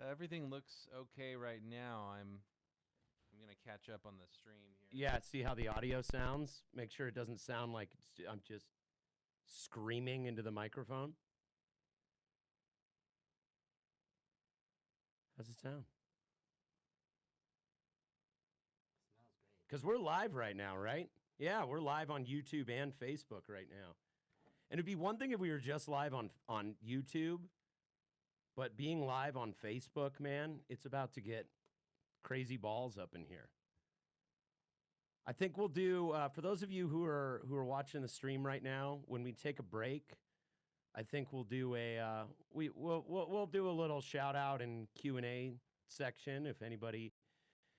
everything looks okay right now. I'm gonna catch up on the stream here. Yeah, see how the audio sounds? Make sure it doesn't sound like I'm just screaming into the microphone. How's it sound? Smells great. Because we're live right now, right? Yeah, we're live on YouTube and Facebook right now. And it'd be one thing if we were just live on YouTube, but being live on Facebook, man, it's about to get crazy balls up in here. I think we'll do for those of you who are watching the stream right now. When we take a break, I think we'll do we'll do a little shout out and Q&A section if anybody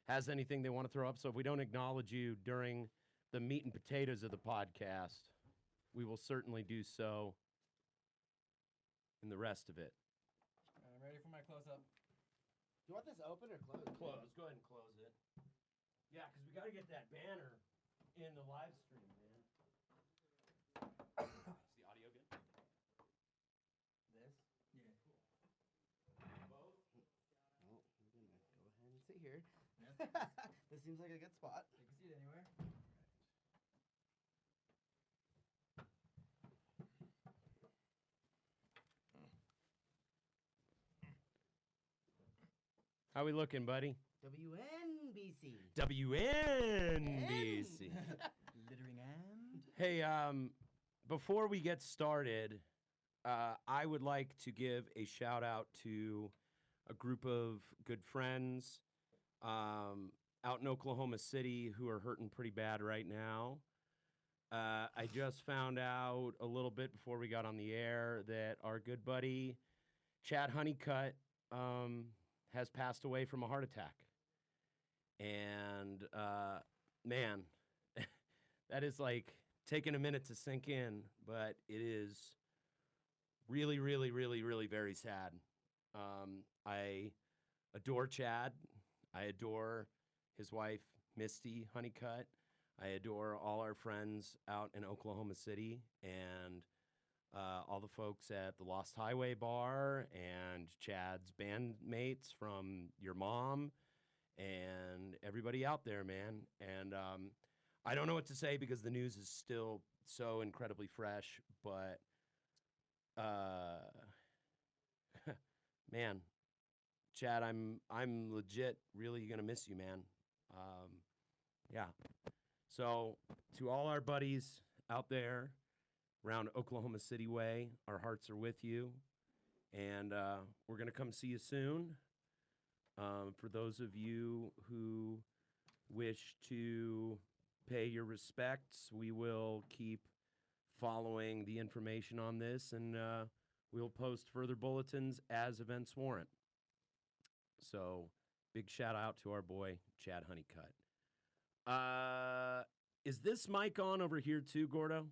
has anything they want to throw up. So if we don't acknowledge you during the meat and potatoes of the podcast, we will certainly do so in the rest of it. I'm ready for my close-up. Do you want this open or closed? Close. Go ahead and close it. Yeah, because we got to get that banner in the live stream, man. Is the audio good? This? Yeah, cool. Both? Oh, we're gonna go ahead and sit here. Yeah. This seems like a good spot. You can see it anywhere. How we looking, buddy? WNBC. WNBC. Littering and? Hey, before we get started, I would like to give a shout out to a group of good friends out in Oklahoma City who are hurting pretty bad right now. I just found out a little bit before we got on the air that our good buddy Chad Honeycutt has passed away from a heart attack. And man, that is like taking a minute to sink in, but it is really, really, really, really very sad. I adore Chad. I adore his wife, Misty Honeycutt. I adore all our friends out in Oklahoma City and all the folks at the Lost Highway Bar and Chad's bandmates from Your Mom and everybody out there, man. And I don't know what to say because the news is still so incredibly fresh, but man, Chad, I'm legit really gonna miss you, man. Yeah. So to all our buddies out there around Oklahoma City way, our hearts are with you, and we're gonna come see you soon. For those of you who wish to pay your respects, we will keep following the information on this, and we'll post further bulletins as events warrant. So, big shout out to our boy, Chad Honeycutt. Is this mic on over here too, Gordo?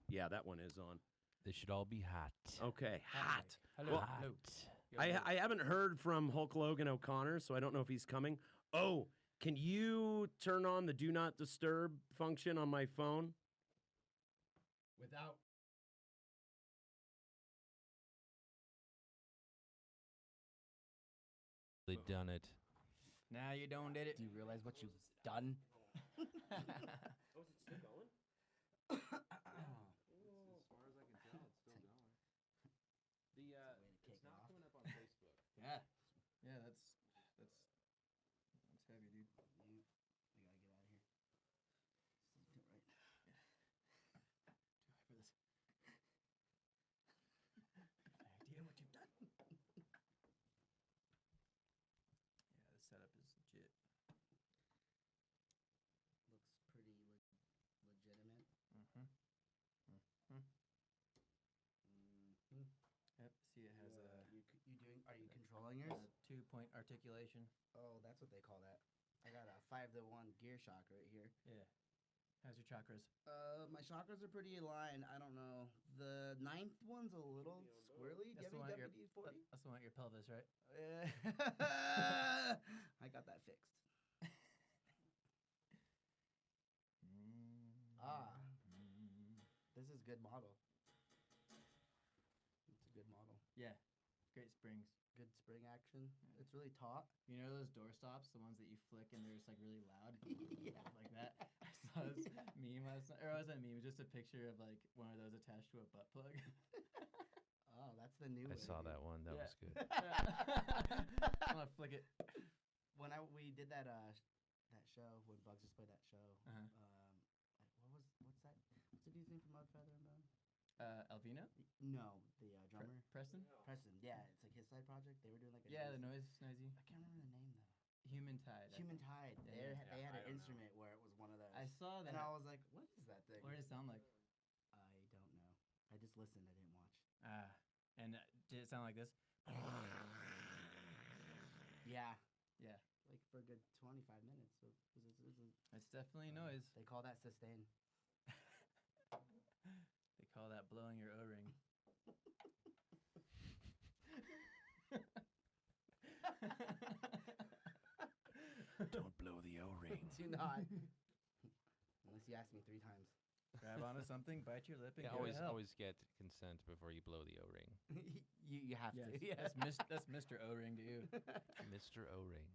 Yeah, that one is on. They should all be hot. Okay, hot. Hello. Well, Hello. I haven't heard from Hulk Logan O'Connor, so I don't know if he's coming. Oh, can you turn on the Do Not Disturb function on my phone? Without... They done it. Now you don't did it. Do you realize what you've done? Oh, is it still going? As far as I can tell, it's still going. The It's a way to kick it's not off. coming up on Facebook. Yeah. Yeah, that's heavy, dude. We gotta get out of here. Right. Too high for this. Idea what you've done. Yeah, the setup is legit. Looks pretty legitimate. Mm-hmm. Mm-hmm. Mm-hmm. Yep. See, it has a Are you controlling yours? 2-point articulation. Oh, that's what they call that. I got a 5-to-1 gear shock right here. Yeah. How's your chakras? My chakras are pretty aligned. I don't know. The 9th one's a little squirrely. That's Give the me one at your WD-40. that's the one at your pelvis, right? I got that fixed. Ah. This is good model. It's a good model. Yeah. Great springs. Good spring action. It's really taut. You know those door stops, the ones that you flick and they're just like really loud, Yeah. like that. I saw this meme last night, or it wasn't a meme, it was just a picture of like one of those attached to a butt plug. Oh, that's the new I way. saw that one. That Yeah. was good. I'm gonna flick it. When we did that that show when Bugs just played that show. Uh-huh. What's that? What's the dude's name from Mudfeather and Bone? Alvino? No, the drummer Preston? Preston. Yeah, it's like his side project. They were doing like a Yeah, the noise. noisy. I can't remember the name though. Human Tide. Human Tide. Yeah, They yeah, had I an don't know. instrument where it was one of those. I saw that. and I was like, what is that thing? What did it sound like? I don't know. I just listened. I didn't watch. And did it sound like this? Yeah. Yeah. Like for a good 25 minutes. So It's definitely noise. They call that sustain. They call that blowing your O-ring. Don't blow the O-ring. Do not. Unless you ask me 3 times. Grab onto something, bite your lip, and Yeah, give it help. always get consent before you blow the O-ring. you have Yes, to. Yeah. that's Mr. O-ring to you. Mr. O-ring.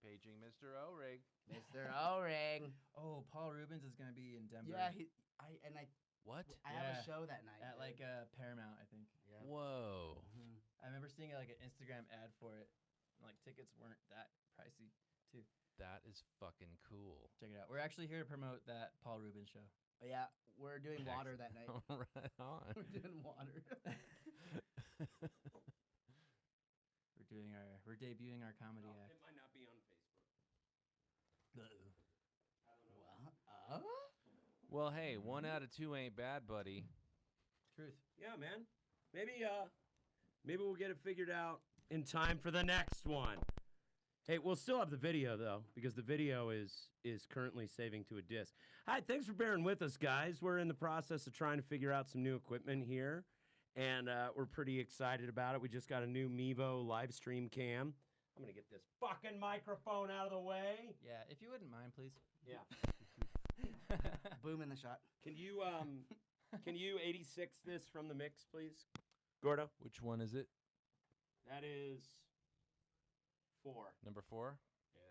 Paging Mr. O-ring. Mr. O-ring. Oh, Paul Rubens is gonna be in Denver. Yeah, What? I have a Yeah. show that night. At like Paramount, I think. Yeah. Whoa. Mhm. I remember seeing like an Instagram ad for it. And, like tickets weren't that pricey too. That is fucking cool. Check it out. We're actually here to promote that Paul Rubens show. Yeah, we're doing water that night. right on. We're doing water. We're debuting our comedy Oh, act. it might not be on Facebook. Well, Well, hey, 1 out of 2 ain't bad, buddy. Truth. Yeah, man. Maybe we'll get it figured out in time for the next one. Hey, we'll still have the video though, because the video is currently saving to a disk. Hi, thanks for bearing with us, guys. We're in the process of trying to figure out some new equipment here, and we're pretty excited about it. We just got a new Mevo live stream cam. I'm gonna get this fucking microphone out of the way. Yeah, if you wouldn't mind, please. Yeah. boom in the shot. Can you 86 this from the mix, please, Gordo? Which one is it? That is 4. Number 4? Yeah.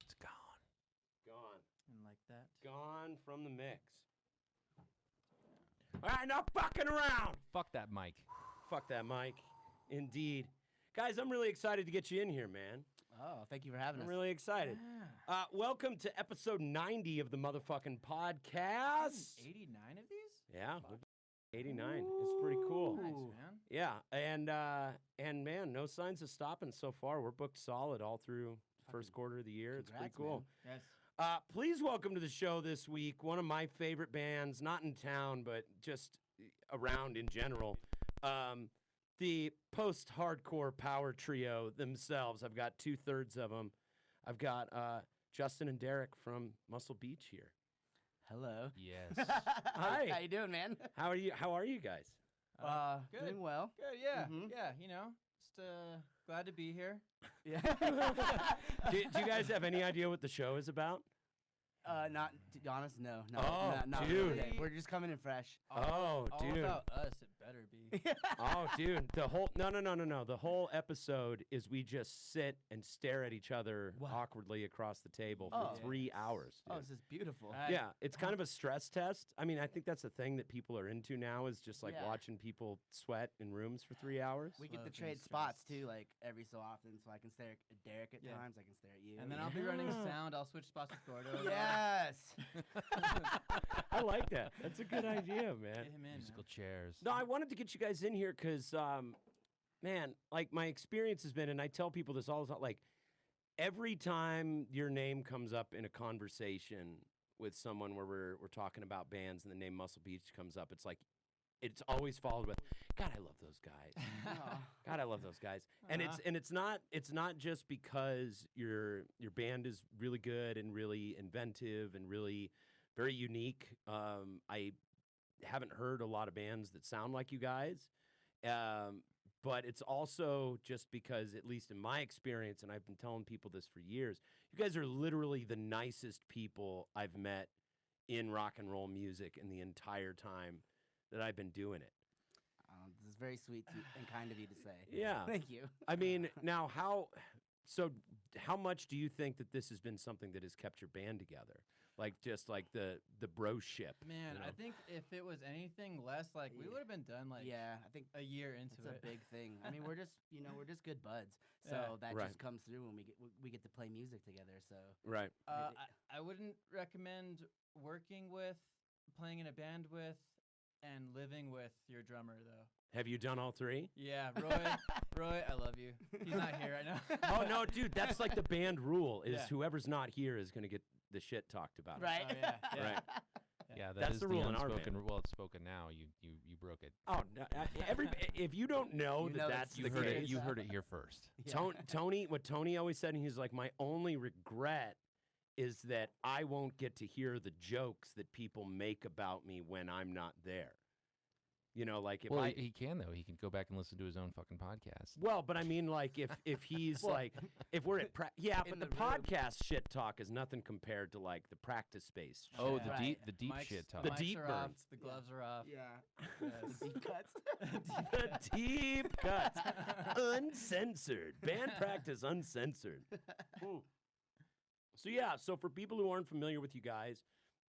It's gone. Gone. And like that. Gone from the mix. All right, now fucking around. Fuck that mic. Fuck that mic. Indeed. Guys, I'm really excited to get you in here, man. Oh, thank you for having I'm us. really excited. Yeah. Welcome to episode 90 of the motherfucking podcast. 89 of these? Yeah, 89. It's pretty cool. Nice, Ooh. man. Yeah, and man, no signs of stopping so far. We're booked solid all through the first quarter of the year. It's pretty Congrats, cool. man. Yes. Please welcome to the show this week one of my favorite bands, not in town, but just around in general. The post-hardcore power trio themselves. I've got 2/3 of them. I've got Justin and Derek from Muscle Beach here. Hello. Yes. Hi. How you doing, man? How are you guys? Good. Doing well. Good, yeah. Mhm. Yeah, you know, just glad to be here. Yeah. do you guys have any idea what the show is about? Not to be honest, no. Oh, not dude. really. We're just coming in fresh. Oh, All dude. about us, it better be. Oh, dude. The whole no. The whole episode is we just sit and stare at each other Wow. awkwardly across the table for Oh. 3 hours. Oh, dude. this is beautiful. Yeah, it's kind of a stress test. I mean, I think that's the thing that people are into now is just like Yeah. watching people sweat in rooms for 3 hours. We get to Love trade being spots stressed. too, like every so often. So I can stare at Derek at Yeah. times. I can stare at you. And then I'll be running Yeah. sound. I'll switch spots with Gordo. Yes. I like that. That's a good idea, man. Get him in. Musical chairs. No, I wanted to get you guys in here because, man, like my experience has been, and I tell people this all the time, like every time your name comes up in a conversation with someone where we're talking about bands and the name Muscle Beach comes up, it's like, it's always followed with, God, I love those guys. Aw. God, I love those guys. And it's not just because your band is really good and really inventive and really very unique. I haven't heard a lot of bands that sound like you guys. But it's also just because, at least in my experience, and I've been telling people this for years, you guys are literally the nicest people I've met in rock and roll music in the entire time that I've been doing it. This is very sweet and kind of you to say. Yeah. Thank you. I mean, now how much do you think that this has been something that has kept your band together? Like just like the broship. Man, you I know? think if it was anything less, like we Yeah. would have been done like Yeah, I think a year into it's it. a big thing. I mean, we're just good buds. So Yeah. that Right. just comes through when we get to play music together. So Right. I wouldn't recommend working with, playing in a band with, and living with your drummer though. Have you done all three? Yeah, Roy, I love you. He's not here right now. Oh no, dude, that's like the band rule is Yeah. whoever's not here is going to get the shit talked about. right. Oh, yeah, yeah. Right. Yeah, That's is the rule in our unspoken. band. Well, it's spoken now. You broke it. Oh, no, if you don't know You that know that's that's You the heard case, it. You heard it here first. Yeah. Tony, what Tony always said, and he's like, my only regret is that I won't get to hear the jokes that people make about me when I'm not there. You know, like if Well, I. he can though. He can go back and listen to his own fucking podcast. Well, but I mean, like, if he's Well, like, if we're at yeah, in but the, the room. podcast shit talk is nothing compared to like the practice space. Oh, shit. Right. the deep Mics- shit talk. The mics deep are off, burns. the gloves are off. Yeah. Yes. The deep cuts. The deep cuts, uncensored, band practice uncensored. So yeah, so for people who aren't familiar with you guys,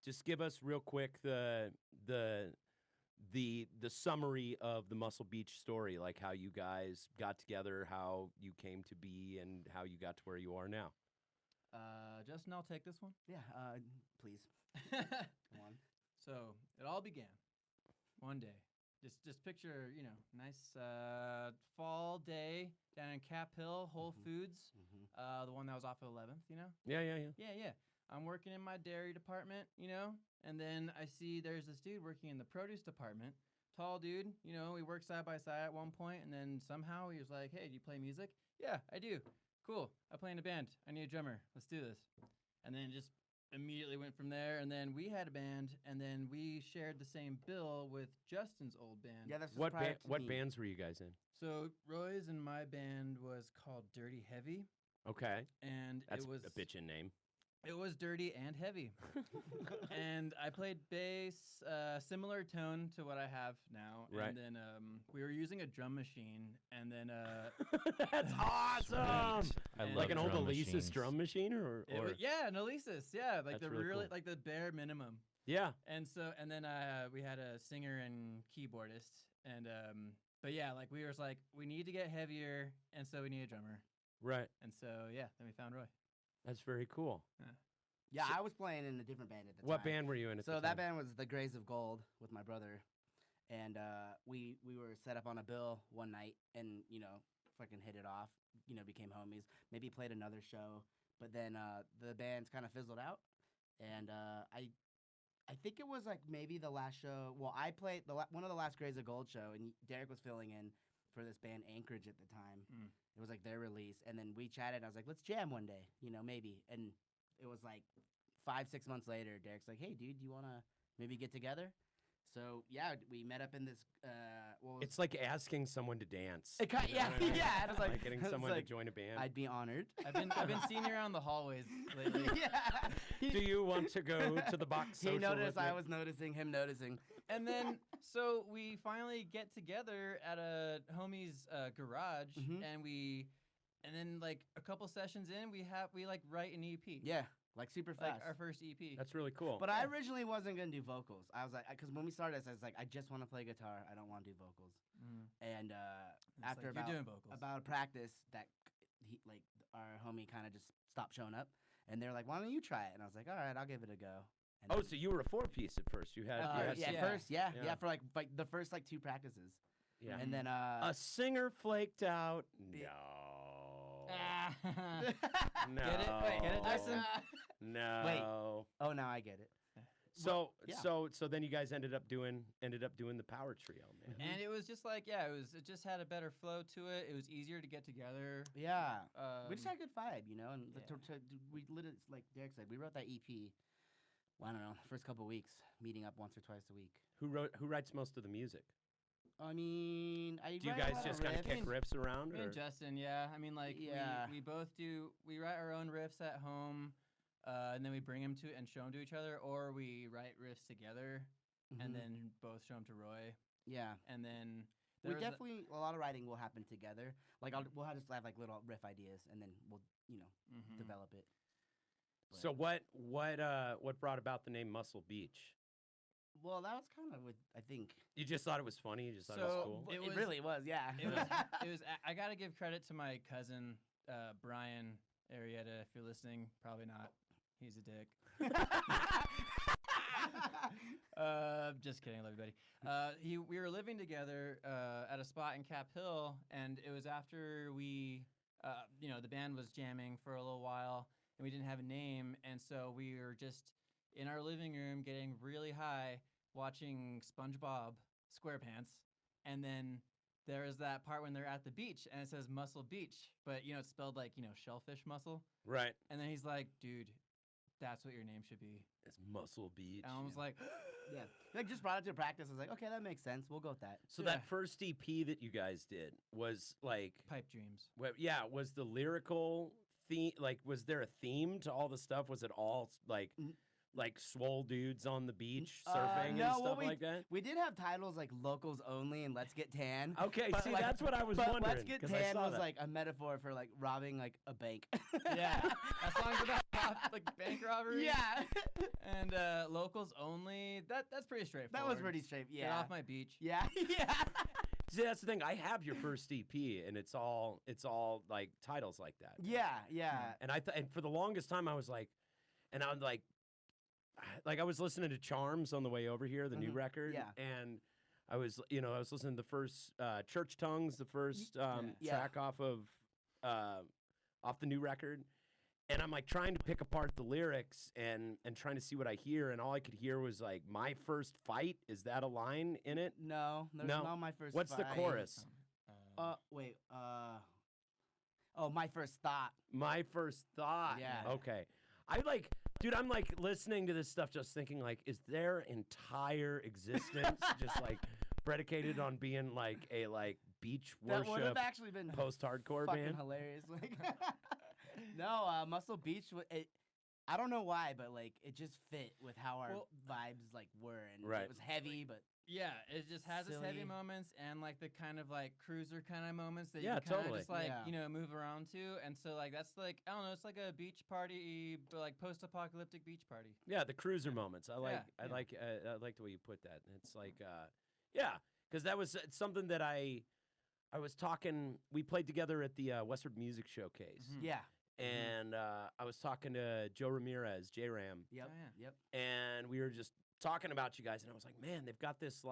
just give us real quick the summary of the Muscle Beach story, like how you guys got together, how you came to be, and how you got to where you are now. Justin, I'll take this one. Yeah. Please. Come on. So it all began one day. Just picture, nice fall day down in Cap Hill, Whole Mhm. Foods, Mm-hmm. the one that was off of 11th, Yeah. Yeah. I'm working in my dairy department, and then I see there's this dude working in the produce department. Tall dude, we worked side by side at one point, and then somehow he was like, "Hey, do you play music?" "Yeah, I do." "Cool. I play in a band. I need a drummer. Let's do this." And then just immediately went from there, and then we had a band, and then we shared the same bill with Justin's old band. Yeah, that's just What prior to what me. bands were you guys in? So Roy's and my band was called Dirty Heavy, Okay, and that's it was a bitchin' name. It was dirty and heavy. And I played bass, similar tone to what I have now. Right. And then we were using a drum machine, and then That's awesome. Sweet. I And love Like an old drum Alesis machines. drum machine, or yeah, an Alesis, yeah, like That's the really really cool. like the bare minimum. yeah. And then we had a singer and keyboardist, and but yeah, like we was like we need to get heavier, and so we need a drummer, Right. and so yeah, then we found Roy. That's very cool. Yeah, So- I was playing in a different band at the What time. band were you in at So the that time? band was the Grays of Gold with my brother, and we were set up on a bill one night, and fucking hit it off. Became homies. Maybe played another show, but then the band's kind of fizzled out, and I think it was like maybe the last show. Well, I played one of the last Grays of Gold show, and Derek was filling in for this band Anchorage at the time. Mm. It was like their release, and then we chatted. And I was like, let's jam one day, maybe. And it was like 5-6 months later. Derek's like, hey, dude, you wanna maybe get together? So yeah, we met up in this. It's like asking someone to dance. It ki- You know yeah, what I mean? yeah. And I was like, getting I was someone like, to join a band. I'd be honored. I've been seeing you around the hallways lately. yeah. Do you want to go to the box? He social noticed. with me? I was noticing. Him noticing. And then, so we finally get together at a homie's garage, Mhm. and then like a couple sessions in, we like write an EP. Yeah, like super like fast. our first E EP. That's really cool. But I originally wasn't gonna do vocals. I was like, because when we started this, I was like, I just want to play guitar. I don't want to do vocals. Mm. And It's after like, about you're doing vocals. about a practice, that our homie kind of just stopped showing up, and they're like, why don't you try it? And I was like, all right, I'll give it a go. And Oh, then- so you were a 4-piece at first. You had, you had yeah, some- yeah. first, yeah, Yeah. for like the first like 2 practices, yeah. and then A singer flaked out. Yeah. No. Ah. No. Get it? Wait, get it, Dyson? No. Oh, now I get it. So yeah. so then you guys ended up doing the power trio, man. And it was just like, it just had a better flow to it. It was easier to get together. Yeah, we just Um, had a good vibe, and yeah. we literally, like Derek said, we wrote that EP. Well, I don't know, first couple weeks, meeting up once or twice a week. Who writes most of the music? I mean, I Do you write a guys lot just kind of riffs. kick riffs around? Me Or? and Justin, yeah. I mean, like, Yeah. we both we write our own riffs at home, and then we bring them and show them to each other, or we write riffs together, Mhm. and then both show them to Roy. Yeah, And then We There was a- definitely a lot of writing will happen together. Like we'll just have like little riff ideas, and then we'll Mhm. develop it. So what brought about the name Muscle Beach? Well, that was kind of what I think. You just thought it was funny. You just thought it was So, cool. It It, was- really was, yeah. It was. It was. I gotta give credit to my cousin Brian Arietta. If you're listening, probably not. He's a dick. Just kidding, I love you, buddy. We were living together at a spot in Cap Hill, and it was after we, the band was jamming for a little while, and we didn't have a name, and so we were just in our living room getting really high, watching SpongeBob SquarePants, and then there is that part when they're at the beach, and it says Muscle Beach, but it's spelled like shellfish mussel, Right. and then he's like, dude, that's what your name should be. It's Muscle Beach. And I was like, yeah. Like just brought it to practice. I was like, okay, that makes sense. We'll go with that. So Yeah. that first EP that you guys did was like, Pipe Dreams. was the lyrical theme, like, was there a theme to all the stuff? Was it all like, N- like swole dudes on the beach surfing no, and what stuff we- like that? We did have titles like Locals Only and Let's Get Tan. Okay, But, see, like- that's what I was but wondering. Let's Get 'cause I Tan saw was that. like a metaphor for like robbing like a bank. Yeah, that song's about like bank robbery. Yeah. And locals only. That's pretty straightforward. That was pretty straight. Get Yeah. off my beach. Yeah. Yeah. See, that's the thing. I have your first EP, and it's all like titles like that. Yeah. Yeah. And and for the longest time, I was like, and I'm like I was listening to Charms on the way over here, the new Mhm. record, Yeah. and I was listening to the first Church Tongues, the first Yeah. track off the new record, and I'm like trying to pick apart the lyrics and trying to see what I hear, and all I could hear was like "my first fight." Is that a line in it? No. There's No. not my first. What's the fight. chorus? Wait. Oh, my first thought. My first thought. Yeah. Okay. Dude, I'm like listening to this stuff, just thinking like, is their entire existence just like predicated on being like a beach That would have worship actually been post-hardcore fucking band? hilarious. Like, no, Muscle Beach. I don't know why, but like it just fit with how our Well- vibes like were, and Right. it was heavy, but Yeah, it just has its heavy Silly. moments and like the kind of like cruiser kind of moments that Yeah, you kind of totally. just like Yeah. move around to, and so like that's like I don't know, it's like a beach party, but like post-apocalyptic beach party. Yeah, the cruiser moments. I like Yeah, yeah. I like the way you put that. It's like yeah, because that was something that I was talking. We played together at the Westward Music Showcase, Mhm. yeah. and I was talking to Joe Ramirez, J Ram, Yep. Oh, yeah. Yep. and we were just talking about you guys, and I was like, man, they've got this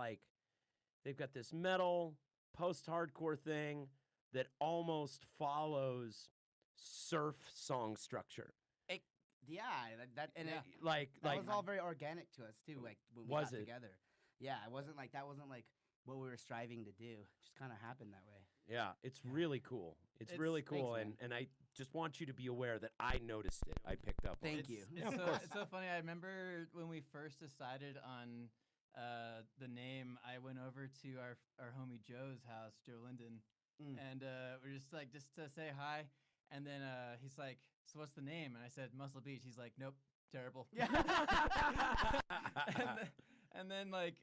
metal post-hardcore thing that almost follows surf song structure. Yeah. That and Yeah. it, Like that was all very organic to us too. Like when we Was got it? together. Yeah, it wasn't like that. Wasn't like what we were striving to do. Just kind of happened that way. yeah, it's really cool. It's really Thanks, cool, man. and I just want you to be aware that I noticed it. I picked up. on Thank it. you. Yeah, of so, course. it's so funny. I remember when we first decided on the name. I went over to our homie Joe's house, Joe Linden, Mm. and we're just like just to say hi. And then he's like, "So what's the name?" And I said, "Muscle Beach." He's like, "Nope, terrible." Yeah. and then like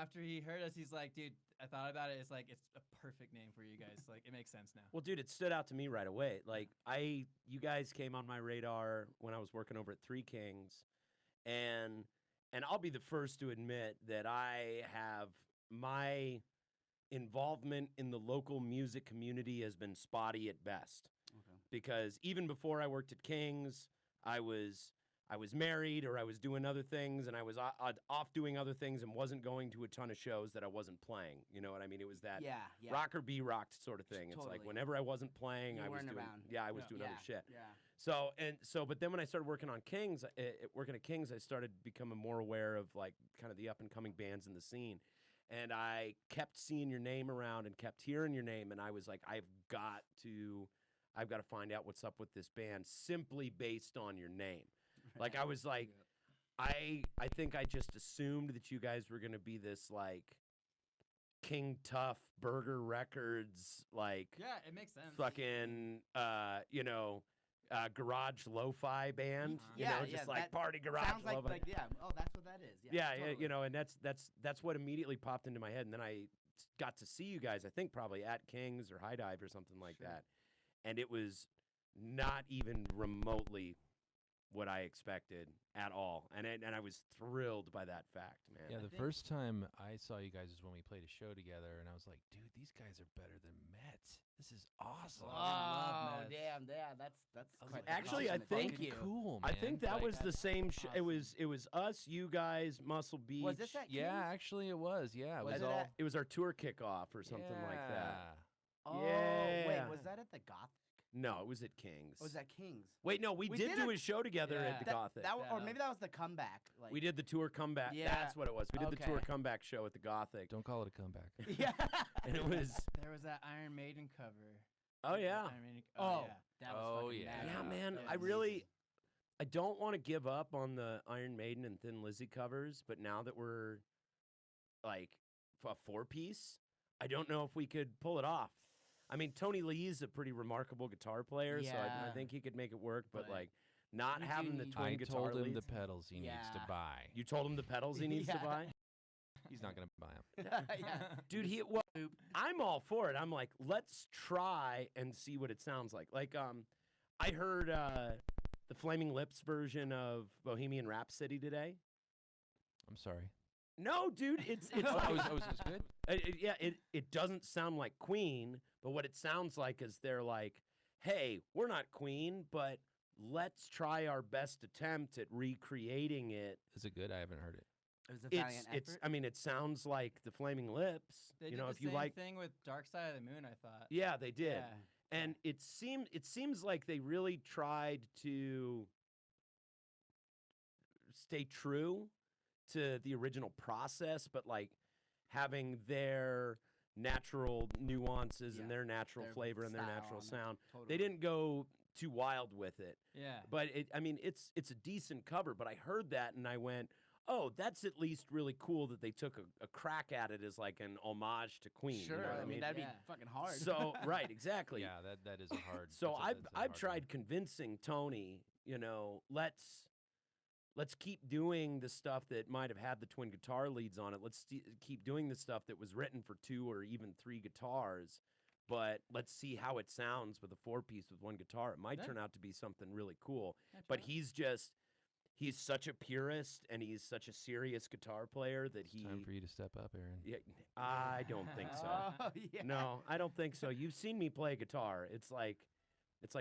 after he heard us, he's like, "Dude, I thought about it. It's like it's a perfect name for you guys. Like it makes sense now." Well, dude, it stood out to me right away. Like you guys came on my radar when I was working over at Three Kings, and I'll be the first to admit that I have my involvement in the local music community has been spotty at best. Okay. Because even before I worked at Kings, I was married or I was doing other things, and I was off doing other things and wasn't going to a ton of shows that I wasn't playing. You know what I mean? It was that Yeah. Yeah. rock or be rocked sort of thing. It's like Totally. whenever I wasn't playing, You I was weren't doing around. I was Yeah. doing yeah. other shit. Yeah. But then when I started working on Kings, working at Kings, I started becoming more aware of like kind of the up and coming bands in the scene, and I kept seeing your name around and kept hearing your name, and I was like, I've got to find out what's up with this band simply based on your name. Like I was like, I think I just assumed that you guys were gonna be this like King Tough Burger Records like Yeah, it makes sense. fucking garage lo-fi band, Yeah, just yeah, like that party garage Sounds lo-fi. like yeah. Oh, that's what that is. yeah, totally. and that's what immediately popped into my head, and then I got to see you guys, I think probably at King's or High Dive or something like Sure. that. And it was not even remotely what I expected at all. And I was thrilled by that fact, man. Yeah, I the think- first time I saw you guys is when we played a show together, and I was like, dude, these guys are better than Mets. This is awesome. Wow. love Oh, Mets. damn, yeah, that's I was quite like, the Actually, I compliment. think- Thank you. Cool, I man. think that Like, was the that's same. It awesome. was us, you guys, Muscle Beach. Was this at Yeah, King's? actually, it was. Yeah, it Was was it all. at- It was our tour kickoff or something like that. Yeah. Oh, Yeah. wait, was that at the Gothic? No, it was at King's. Or was that King's? Wait, no, we We did did do a- a show together at the Yeah. Gothic. That, or Yeah. maybe that was the comeback. Like, We did the tour comeback. Yeah. That's what it was. We did the tour Okay. comeback show at the Gothic. Don't call it a comeback. Yeah. And it was There was that Iron Maiden cover. oh yeah. Iron Maiden, Oh, yeah. that was Oh, fucking yeah. mad. Yeah, man. that I was really amazing. I don't want to give up on the Iron Maiden and Thin Lizzy covers, but now that we're like a four-piece, I don't know if we could pull it off. I mean, Tony Lee's a pretty remarkable guitar player, so I Yeah. think he could make it work, but But like not you do having the need- twin I guitar told him the leads. pedals he needs to Yeah. buy. You told him the pedals he needs to Yeah. buy? He's not gonna buy them. Yeah. Dude, well, I'm all for it. I'm like, let's try and see what it sounds like. Like, I heard the Flaming Lips version of Bohemian Rhapsody today. I'm sorry. No, dude, it's Oh, like, it was good. yeah, it doesn't sound like Queen, but what it sounds like is they're like, hey, we're not Queen, but let's try our best attempt at recreating it. Is it good? I haven't heard it. It was a valiant It's effort. I mean, it sounds like the Flaming Lips. They you did know, the if you same like, thing with Dark Side of the Moon, I thought. yeah, they did. Yeah. And it seems like they really tried to stay true to the original process, but like having their natural nuances Yeah, and their natural their flavor and their style natural on it. sound. Totally. They didn't go too wild with it. Yeah. But I mean, it's a decent cover, but I heard that and I went, oh, that's at least really cool that they took a crack at it as like an homage to Queen. Sure, You know what I mean that'd Yeah. be fucking hard. so right, exactly. Yeah, that is a hard. So that's a- I've that's a I've hard tried one. convincing Tony, you know, let's keep doing the stuff that might have had the twin guitar leads on it. Let's keep doing the stuff that was written for 2 or even 3 guitars, but let's see how it sounds with a 4-piece with 1 guitar. It might Yeah. turn out to be something really cool. Yeah, But try it. he's such a purist and he's such a serious guitar player that It's time for you to step up, Aaron. yeah, I don't think so. Oh, yeah. No, I don't think so. You've seen me play guitar. It's like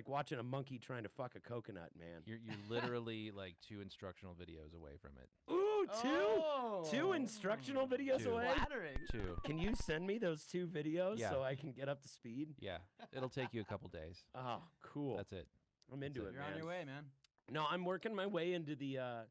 watching a monkey trying to fuck a coconut, man. You're literally like 2 instructional videos away from it. Ooh, two Oh. instructional videos Two. away. Flattering. 2. Can you send me those 2 videos Yeah. so I can get up to speed? Yeah, it'll take you a couple days. Oh, cool. That's it. I'm into it. it, You're man. on your way, man. No, I'm working my way into the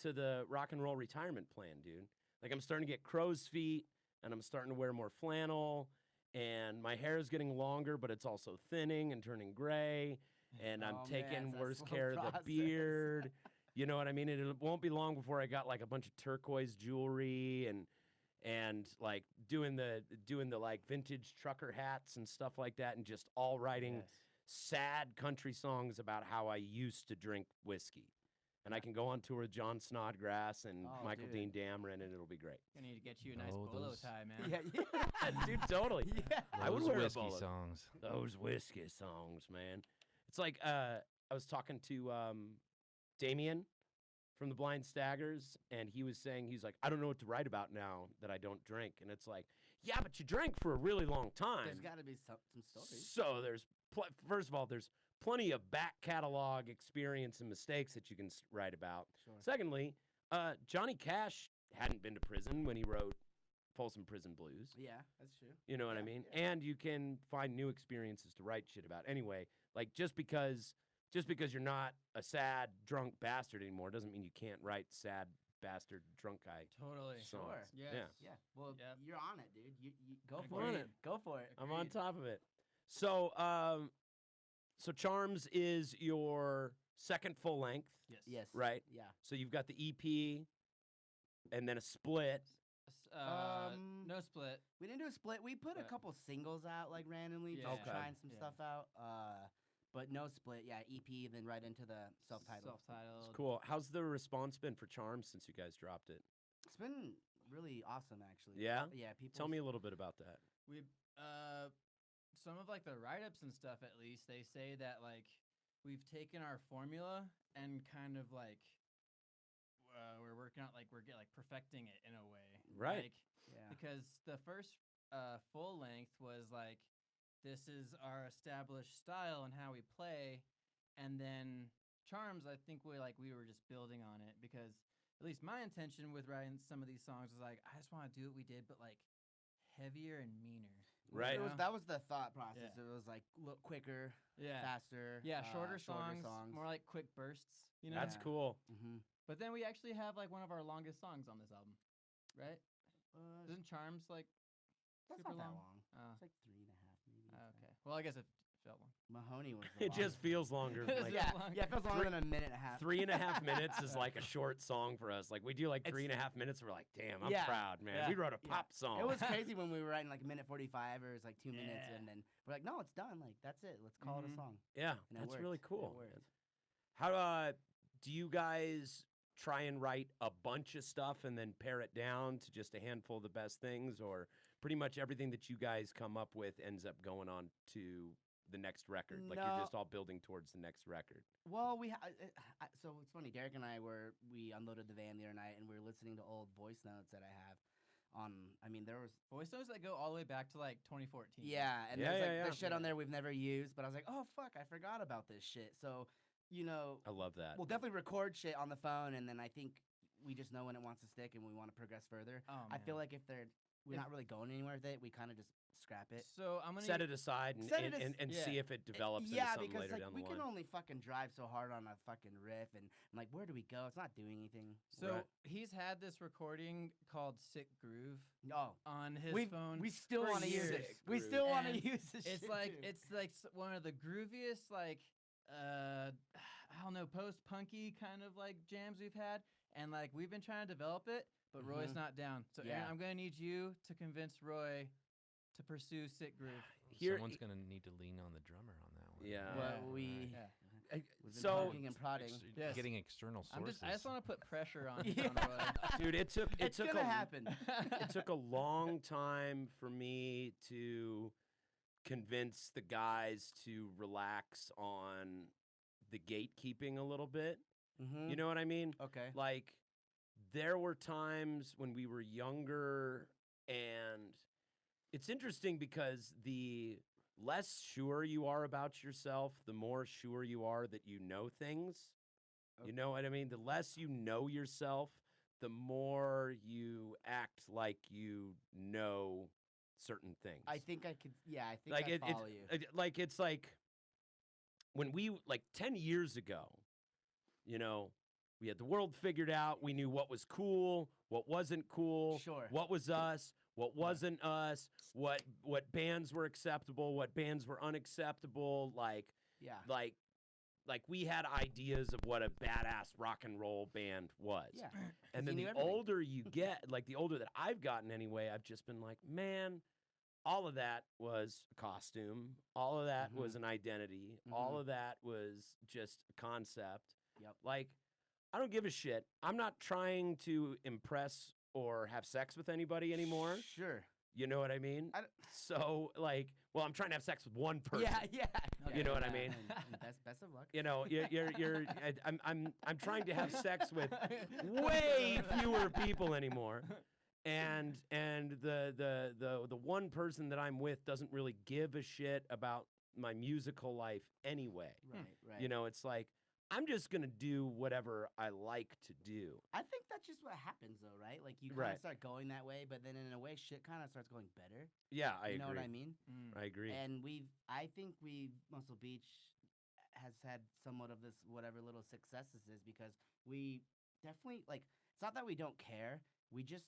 to the rock and roll retirement plan, dude. Like I'm starting to get crow's feet and I'm starting to wear more flannel and my hair is getting longer, but it's also thinning and turning gray. And I'm Oh, man, taking it's a worse slow care of the process. beard. You know what I mean? It won't be long before I got like a bunch of turquoise jewelry and like doing the like vintage trucker hats and stuff like that, and just all writing Yes. sad country songs about how I used to drink whiskey. And I can go on tour with John Snodgrass and Oh, Michael dude. Dean Dameron, and it'll be great. Gonna need to get you a nice Oh, bolo those- tie, man. Yeah, yeah. Dude, totally. Yeah. I would Those wear a whiskey bolo. songs. Those whiskey songs, man. It's like I was talking to Damien from the Blind Staggers, and he was saying, he's like, I don't know what to write about now that I don't drink. And it's like, yeah, but you drank for a really long time. There's got to be some stories. So there's first of all, there's plenty of back catalog experience and mistakes that you can write about. Sure. Secondly, Johnny Cash hadn't been to prison when he wrote Folsom Prison Blues. Yeah, that's true. You know what I Yeah, mean? yeah. And you can find new experiences to write shit about. Anyway, like just because you're not a sad drunk bastard anymore doesn't mean you can't write sad bastard drunk guy. Totally. songs. Sure. Yes. Yeah. Yeah. Well, Yep. you're on it, dude. You go I'm for on it. it. Go for it. I'm on Agreed. top of it. So so Charms is your second full length, Yes. Yes. right? Yeah. So you've got the EP and then a split. No split. We didn't do a split. We put a Right. couple singles out like randomly, Yeah. just Okay. trying some Yeah. stuff out. But no split. Yeah, EP, then right into the self-titled. Self-titled. It's cool. How's the response been for Charms since you guys dropped it? It's been really awesome, actually. Yeah? Yeah. People. Tell me a little bit about that. We some of like the write-ups and stuff, at least they say that like we've taken our formula and kind of like we're working out, like we're like perfecting it in a way, Right. Like, Yeah. because the first full length was like, this is our established style and how we play, and then Charms, I think we were just building on it, because at least my intention with writing some of these songs was like, I just want to do what we did, but like heavier and meaner. Right. It was, know? that was the thought process. Yeah. It was like quicker, Yeah. faster. Yeah, shorter songs, songs. more like quick bursts, you know? That's Yeah. cool. Mm-hmm. But then we actually have like one of our longest songs on this album, right? Isn't Charms like That's super not that long? long. Oh, It's like 3.5 maybe. okay. Well, I guess it felt long. Mahoney was. The It just longest. feels longer. It Like, feels Yeah, long. yeah, it feels longer than a minute and a half. 3.5 minutes is like a short song for us. Like we do like It's- 3.5 minutes. We're like, damn, I'm Yeah. proud, man. Yeah. We wrote a Yeah. pop song. It was crazy when we were writing like a minute 45 or it's like 2 minutes, Yeah. and then we're like, no, it's done. Like that's it. Let's call it a Mhm. song. yeah, And it that's really worked. It cool. worked. man. How do you guys try and write a bunch of stuff and then pare it down to just a handful of the best things, or pretty much everything that you guys come up with ends up going on to the next record? Like you're No. just all building towards the next record. Well, so it's funny. Derek and we unloaded the van the other night, and we were listening to old voice notes that I have. I mean, there was Voice notes that go all the way back to like 2014. yeah, and Yeah, there's yeah, like yeah. there's shit on there we've never used, but I was like, oh fuck, I forgot about this shit. So, I love that. we'll definitely record shit on the phone, and then I think we just know when it wants to stick, and we want to progress further. Oh, I feel man. like if we're If- not really going anywhere with it, we kind of just scrap it. So I'm gonna Set it aside and, Set it and as- see yeah. if it develops Yeah, into something because later like down we the can line. only fucking drive so hard on a fucking riff, and I'm like, where do we go? It's not doing anything. So Right. he's had this recording called Sick Groove No, on his we phone. we still for want to use years. it. We still want to And use this. It's shit like too. it's like one of the grooviest like I don't know, post punky kind of like jams we've had, and like we've been trying to develop it, but Roy's Mhm. not down. So Aaron, Yeah. I'm gonna need you to convince Roy to pursue Sick Groove. Here- Someone's gonna need to lean on the drummer on that one. Yeah. Well, Yeah. we Yeah. we've been So- poking and prodding. Yes. Getting external sources. I just want to put pressure on, Yeah. on Roy. Dude, it took It's gonna happen. it took a long time for me to convince the guys to relax on the gatekeeping a little bit. Mm-hmm. You know what I mean? Okay. Like there were times when we were younger, and it's interesting because the less sure you are about yourself, the more sure you are that you know things. You know what I mean? The less you know yourself, the more you act like you know certain things. I think I could. Yeah, I think like I follow you. it's like when we like 10 years ago, we had the world figured out. We knew what was cool, what wasn't cool, Sure. what was us, what wasn't us, what bands were acceptable, what bands were unacceptable. Yeah. Like we had ideas of what a badass rock and roll band was. Yeah. And you then knew the everything. older you get, like the older that I've gotten anyway, I've just been like, man, all of that was a costume. All of that was an identity. All of that was just a concept. Yep. Like, I don't give a shit. I'm not trying to impress or have sex with anybody anymore. Sure. You know what I mean? I don't- So, like, well, I'm trying to have sex with one person. Yeah. You know what I mean? And best of luck. You know, I'm trying to have sex with way fewer people anymore, and the one person that I'm with doesn't really give a shit about my musical life anyway. Right. You know, it's like I'm just gonna do whatever I like to do. I think that's just what happens, though, right? Like you kind Right. of start going that way, but then in a way, shit kind of starts going better. Yeah, I You agree. know what I mean? I agree. And I think Muscle Beach has had somewhat of this whatever little successes is because we definitely like. It's not that we don't care. We just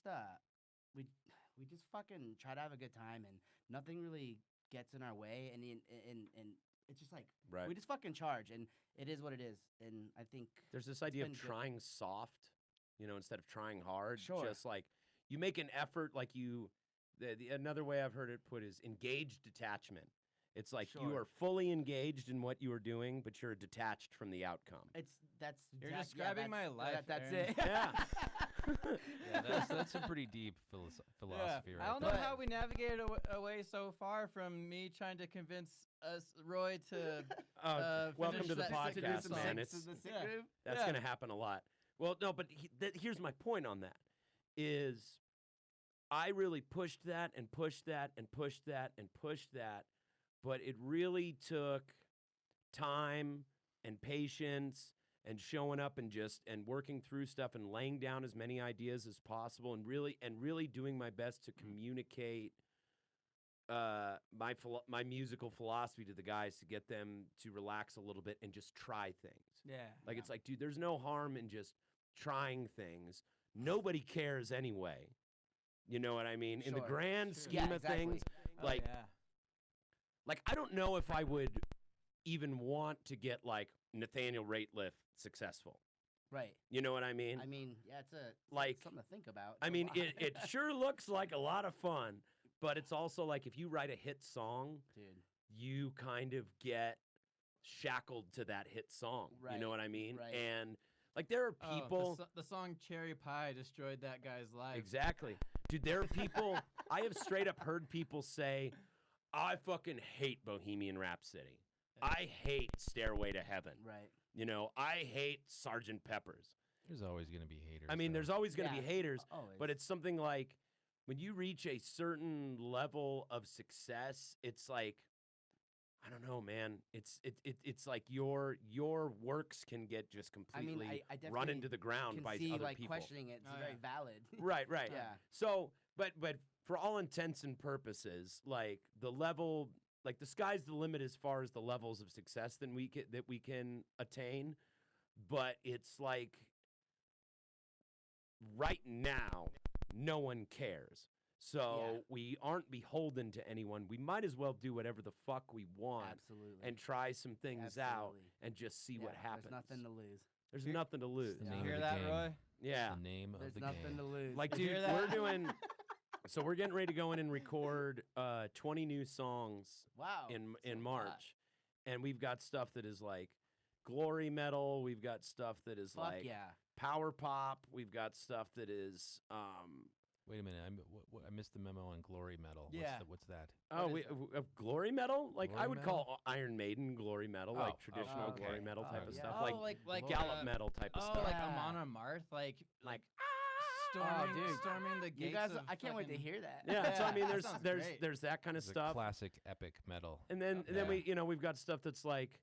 we just fucking try to have a good time, and nothing really gets in our way. And it's just like Right. we just fucking charge, and it is what it is. And I think There's this idea of been good. trying soft, instead of trying hard. Sure. Just like you make an effort, like another way I've heard it put is engaged detachment. It's like you Sure. are fully engaged in what you are doing, but you're detached from the outcome. That's You're exact- describing my life, That's Aaron. it. Yeah. Yeah, that's a pretty deep philosophy right I don't there. know how we navigated away so far from me trying to convince us Roy to. Welcome finish to the that podcast, song. man. Six It's in the sick yeah. room. that's Yeah. going to happen a lot. Well, no, but here's my point on that: is I really pushed that and pushed that and pushed that and pushed that, but it really took time and patience and showing up and working through stuff and laying down as many ideas as possible and really doing my best to communicate my musical philosophy to the guys to get them to relax a little bit and just try things. Yeah. Like it's like, dude, there's no harm in just trying things. Nobody cares anyway. You know what I mean? In the Sure, grand sure. scheme Yeah, of exactly. things, Oh, like yeah. like I don't know if I would even want to get like Nathaniel Rateliff successful. Right. You know what I mean? I mean, yeah, it's Like, something to think about. I It's a mean, lot. it sure looks like a lot of fun, but it's also like if you write a hit song, dude. you kind of get shackled to that hit song. You know Right, what I mean? right. And like there are Oh, people the song "Cherry Pie" destroyed that guy's life. exactly. Dude, there are people I have straight up heard people say, I fucking hate Bohemian Rhapsody. I hate Stairway to Heaven. Right. You know, I hate Sgt. Pepper's. There's always going to be haters. I mean, though. there's always going to Yeah, be haters, always. but it's something like when you reach a certain level of success, it's like I don't know, man. It's like your works can get just I mean, completely I run definitely into the ground can by see other like people. questioning it. It's Oh, very yeah. valid. Right, right. Yeah. So, but for all intents and purposes, like the level, like the sky's the limit as far as the levels of success that we can attain. But it's like right now, no one cares. So Yeah. we aren't beholden to anyone. We might as well do whatever the fuck we want Absolutely. and try some things out Absolutely. and just see what Yeah, happens. There's nothing to lose. There's nothing to lose. the Yeah. name You hear of the that, game. Roy? Yeah. The name There's of the nothing game. to lose. Like, You dude, hear we're that? doing. So we're getting ready to go in and record 20 new songs wow. in that's a lot. March, and we've got stuff that is like glory metal. We've got stuff that is Fuck like yeah. power pop. We've got stuff that is Wait a minute. I missed the memo on glory metal. Yeah. What's that? glory metal. Like I Glory would metal? call Iron Maiden glory metal, Oh, like oh, traditional okay. glory metal type of yeah. stuff, Oh, like like gallop metal type of Oh, stuff. like Yeah. Amon Amarth, like Oh, dude. storming the You gates. guys, of I can't wait to fucking- hear that. Yeah, so I Yeah, mean, that sounds great. there's that kind of It's a stuff, classic epic metal. and then Yeah. we've got stuff that's like,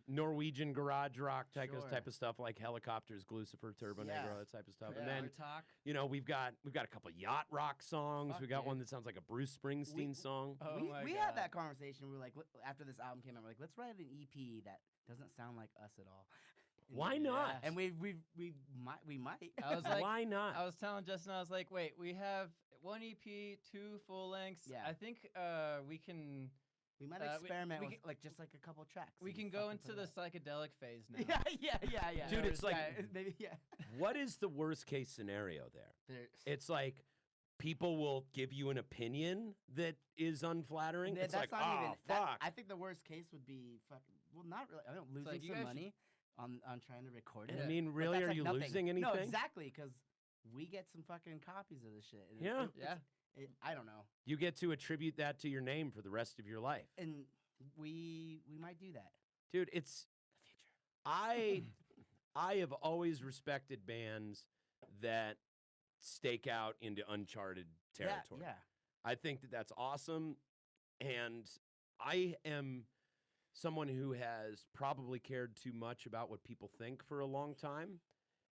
Norwegian garage rock type Sure. of stuff, like Helicopters, Glucifer, Turbo Yeah. Negro, that type of stuff, Yeah. and then talk. we've got a couple yacht rock songs. Fuck, We got dude. one that sounds like a Bruce Springsteen song. Oh we my we God. had that conversation. We were like, after this album came out, we're like, let's write an EP that doesn't sound like us at all. And- Why not? And we might. I was like, Why not? I was telling Justin, I was like, wait, we have one EP, 2 full lengths. Yeah. I think we can we might we experiment with can- like just like a couple tracks. we and can go fucking into put the it out. psychedelic phase now. Yeah. Dude, it's like- yeah, maybe yeah. What is the worst case scenario there? There- It's like people will give you an opinion that is unflattering. Th- It's that's like, not oh, even. fuck. I think the worst case would be fucking. Well, not really. I don't losing like, you some guys should- money on trying to record And it. I mean, but really, that's are like you nothing. losing No, anything? exactly, because we get some fucking copies of the shit. and Yeah. Yeah. I don't know, You get to attribute that to your name for the rest of your life. and we might do that. Dude, it's The future. I have always respected bands that stake out into uncharted territory. Yeah. I think that that's awesome, and I am someone who has probably cared too much about what people think for a long time.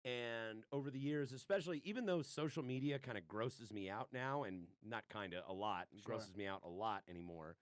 And over the years, especially, even though social media kind of grosses me out now, and not kind of, a lot, Sure. grosses me out a lot anymore,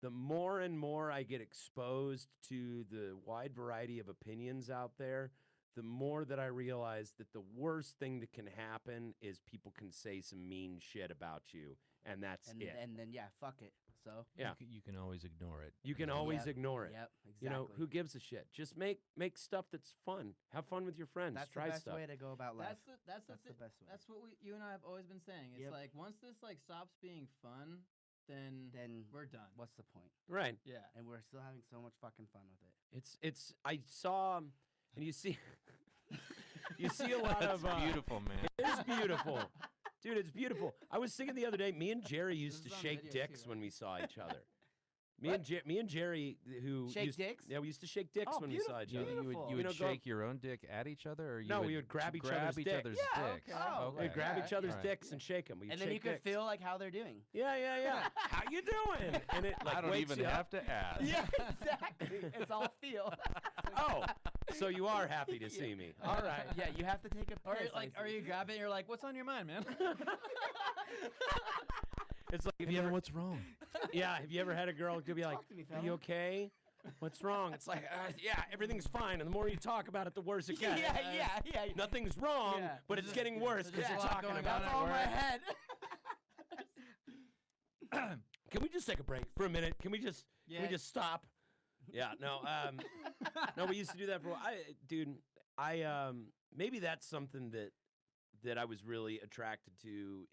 the more and more I get exposed to the wide variety of opinions out there, the more that I realize that the worst thing that can happen is people can say some mean shit about you, and that's And it. and then fuck it. So Yeah. You can always ignore it. You can know? always Yep, ignore it. Yep, exactly. You know, who gives a shit? Just make stuff that's fun. Have fun with your friends. That's Try the best stuff. way to go about life. That's the That's the best way. That's what you and I have always been saying. It's Yep. like once this like stops being fun, then we're done. what's the point? Right. Yeah. And we're still having so much fucking fun with it. It's I saw and you see you see a lot That's of beautiful, man. It is beautiful. Dude, it's beautiful. I was thinking the other day, me and Jerry used to This is on shake video too, dicks right? when we saw each other. Me and Jerry, who Shake used, dicks? Yeah, we used to shake dicks Oh, when we saw each You, other. you would, Beautiful. you You would know, go- shake your own dick at each other, or you No, would we would grab each grab other's each dick. other's Yeah, dicks. okay. Oh, We'd okay. grab each other's Right. dicks and shake them. And then you could feel like how they're doing. Yeah, yeah, yeah. How you doing? And it like I don't wakes even you up. have to ask. Yeah, exactly. It's all feel. Oh, so you are happy to see me. All right. Yeah, you have to take a Or piss. like, or you grab it and you're like, what's on your mind, man? It's like, have Hey, you man, ever, what's wrong? yeah, have you ever had a girl to be like, Talk to me, are fella." you okay? What's wrong? It's like, yeah, everything's fine. And the more you talk about it, the worse it gets. yeah. Nothing's wrong, Yeah. but it's getting worse because there's you're a lot talking going about on it. at All in my work. head. Can we just take a break for a minute? Can we just Yeah. stop? Yeah, no, no, we used to do that for dude, maybe that's something that I was really attracted to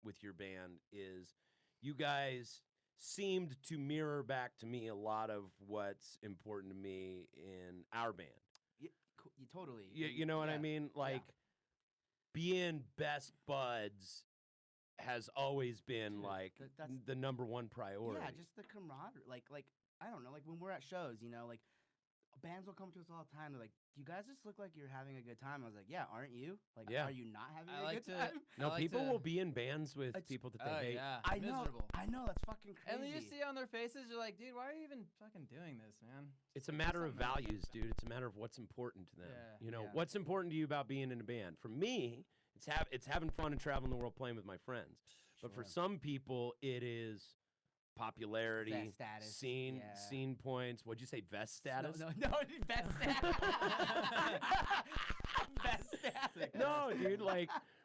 with your band is you guys seemed to mirror back to me a lot of what's important to me in our band. You totally. You know what I yeah. mean? Like being best buds has always been Dude, like that's- the number one priority. Yeah, just the camaraderie. Like I don't know. Like when we're at shows, like bands will come to us all the time. They're like, "You guys just look like you're having a good time." I was like, "Yeah, aren't you? Like, Yeah. are you not having I a like good to- time?" No, I like people to- will be in bands with It's- people that they Oh hate. yeah, I know. miserable. I know. That's fucking crazy. And then you see on their faces, you're like, dude, why are you even fucking doing this, man? It's a matter of something else. values, dude. It's a matter of what's important to them. Yeah, You know, yeah. what's important to you about being in a band? For me, it's having fun and traveling the world playing with my friends. But for Sure. some people, it is popularity, Vest status, scene, yeah. scene points. What'd you say? Vest status? No, best status. Best status. No, dude.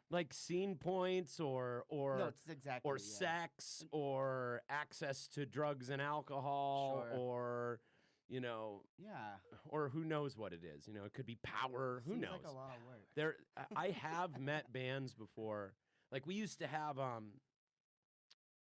Like scene points or No, it's exactly. or yeah. sex or access to drugs and alcohol Sure. or Yeah. or who knows what it is. It could be power. Who Seems knows? Like a lot of work. I have met bands before. Like we used to have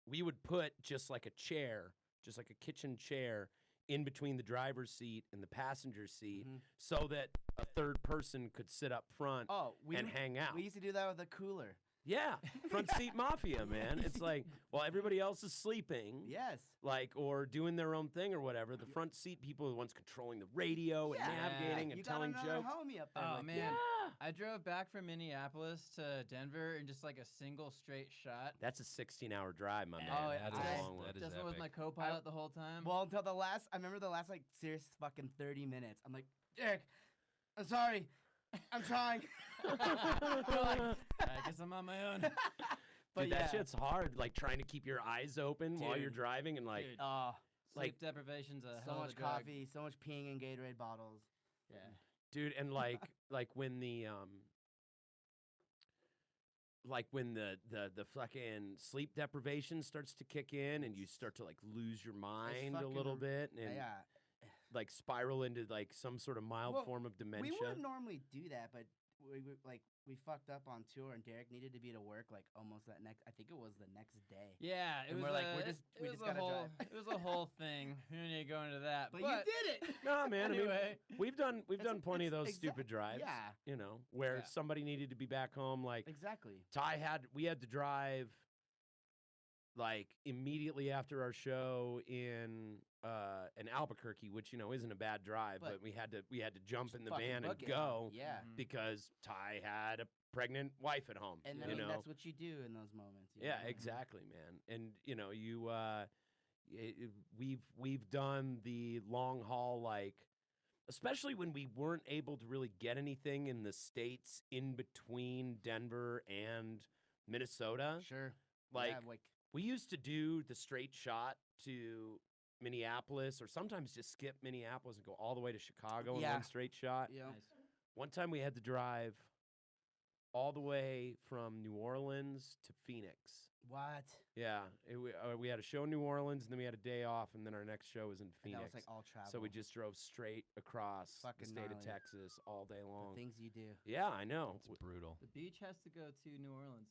we would put just like a chair, just like a kitchen chair in between the driver's seat and the passenger seat Mhm. so that a third person could sit up front Oh, and hang out. We used to do that with a cooler. Yeah, front seat mafia, man. It's like, while everybody else is sleeping, Yes. like, or doing their own thing or whatever, the front seat people are the ones controlling the radio Yeah. and navigating You and got telling another jokes. homie up there. Oh like, man, Yeah. I drove back from Minneapolis to Denver in just like a single straight shot. That's a 16-hour drive, my man. Oh, That's that a is- long one. that is Just with my epic. co-pilot the whole time. Well, until I remember the last like serious fucking 30 minutes. I'm like, Derek, I'm sorry. I'm trying. I guess I'm on my own. But Dude, yeah. that shit's hard. Like trying to keep your eyes open while you're Dude. driving and like, Dude, Oh, sleep deprivation's a so hell of much a drug. coffee, so much peeing in Gatorade bottles. Yeah. dude, and like when the the fucking sleep deprivation starts to kick in and you start to like lose your mind a fucking little bit and Yeah. like spiral into like some sort of mild Well, form of dementia. We wouldn't normally do that, but we fucked up on tour, and Derek needed to be to work like almost that next. I think it was the next day. Yeah, it And was we're like, a, we're just- it we was just a gotta whole drive. it was a whole thing. We don't need to go into that. But you did it. No, man. Anyway. I mean, we've done It's- plenty of those it's stupid drives. Yeah. Where Yeah. somebody needed to be back home. Like Exactly. we had to drive like immediately after our show in Albuquerque, which isn't a bad drive, but But we had to jump Just in the fucking van and book it. go Yeah. Mhm. because Ty had a pregnant wife at home. And you then know? that's what you do in those moments. you Yeah, know? exactly, man. And we've done the long haul, like especially when we weren't able to really get anything in the states in between Denver and Minnesota. Sure. Like yeah, we used to do the straight shot to Minneapolis, or sometimes just skip Minneapolis and go all the way to Chicago in Yeah. one straight shot. you know, Nice. One time we had to drive all the way from New Orleans to Phoenix. what? Yeah, we had a show in New Orleans, and then we had a day off, and then our next show was in And Phoenix. that was like all travel. So we just drove straight across the Fucking state of gnarly. Texas all day the long. things you do. Yeah, I know. It's brutal. The beach has to go to New Orleans.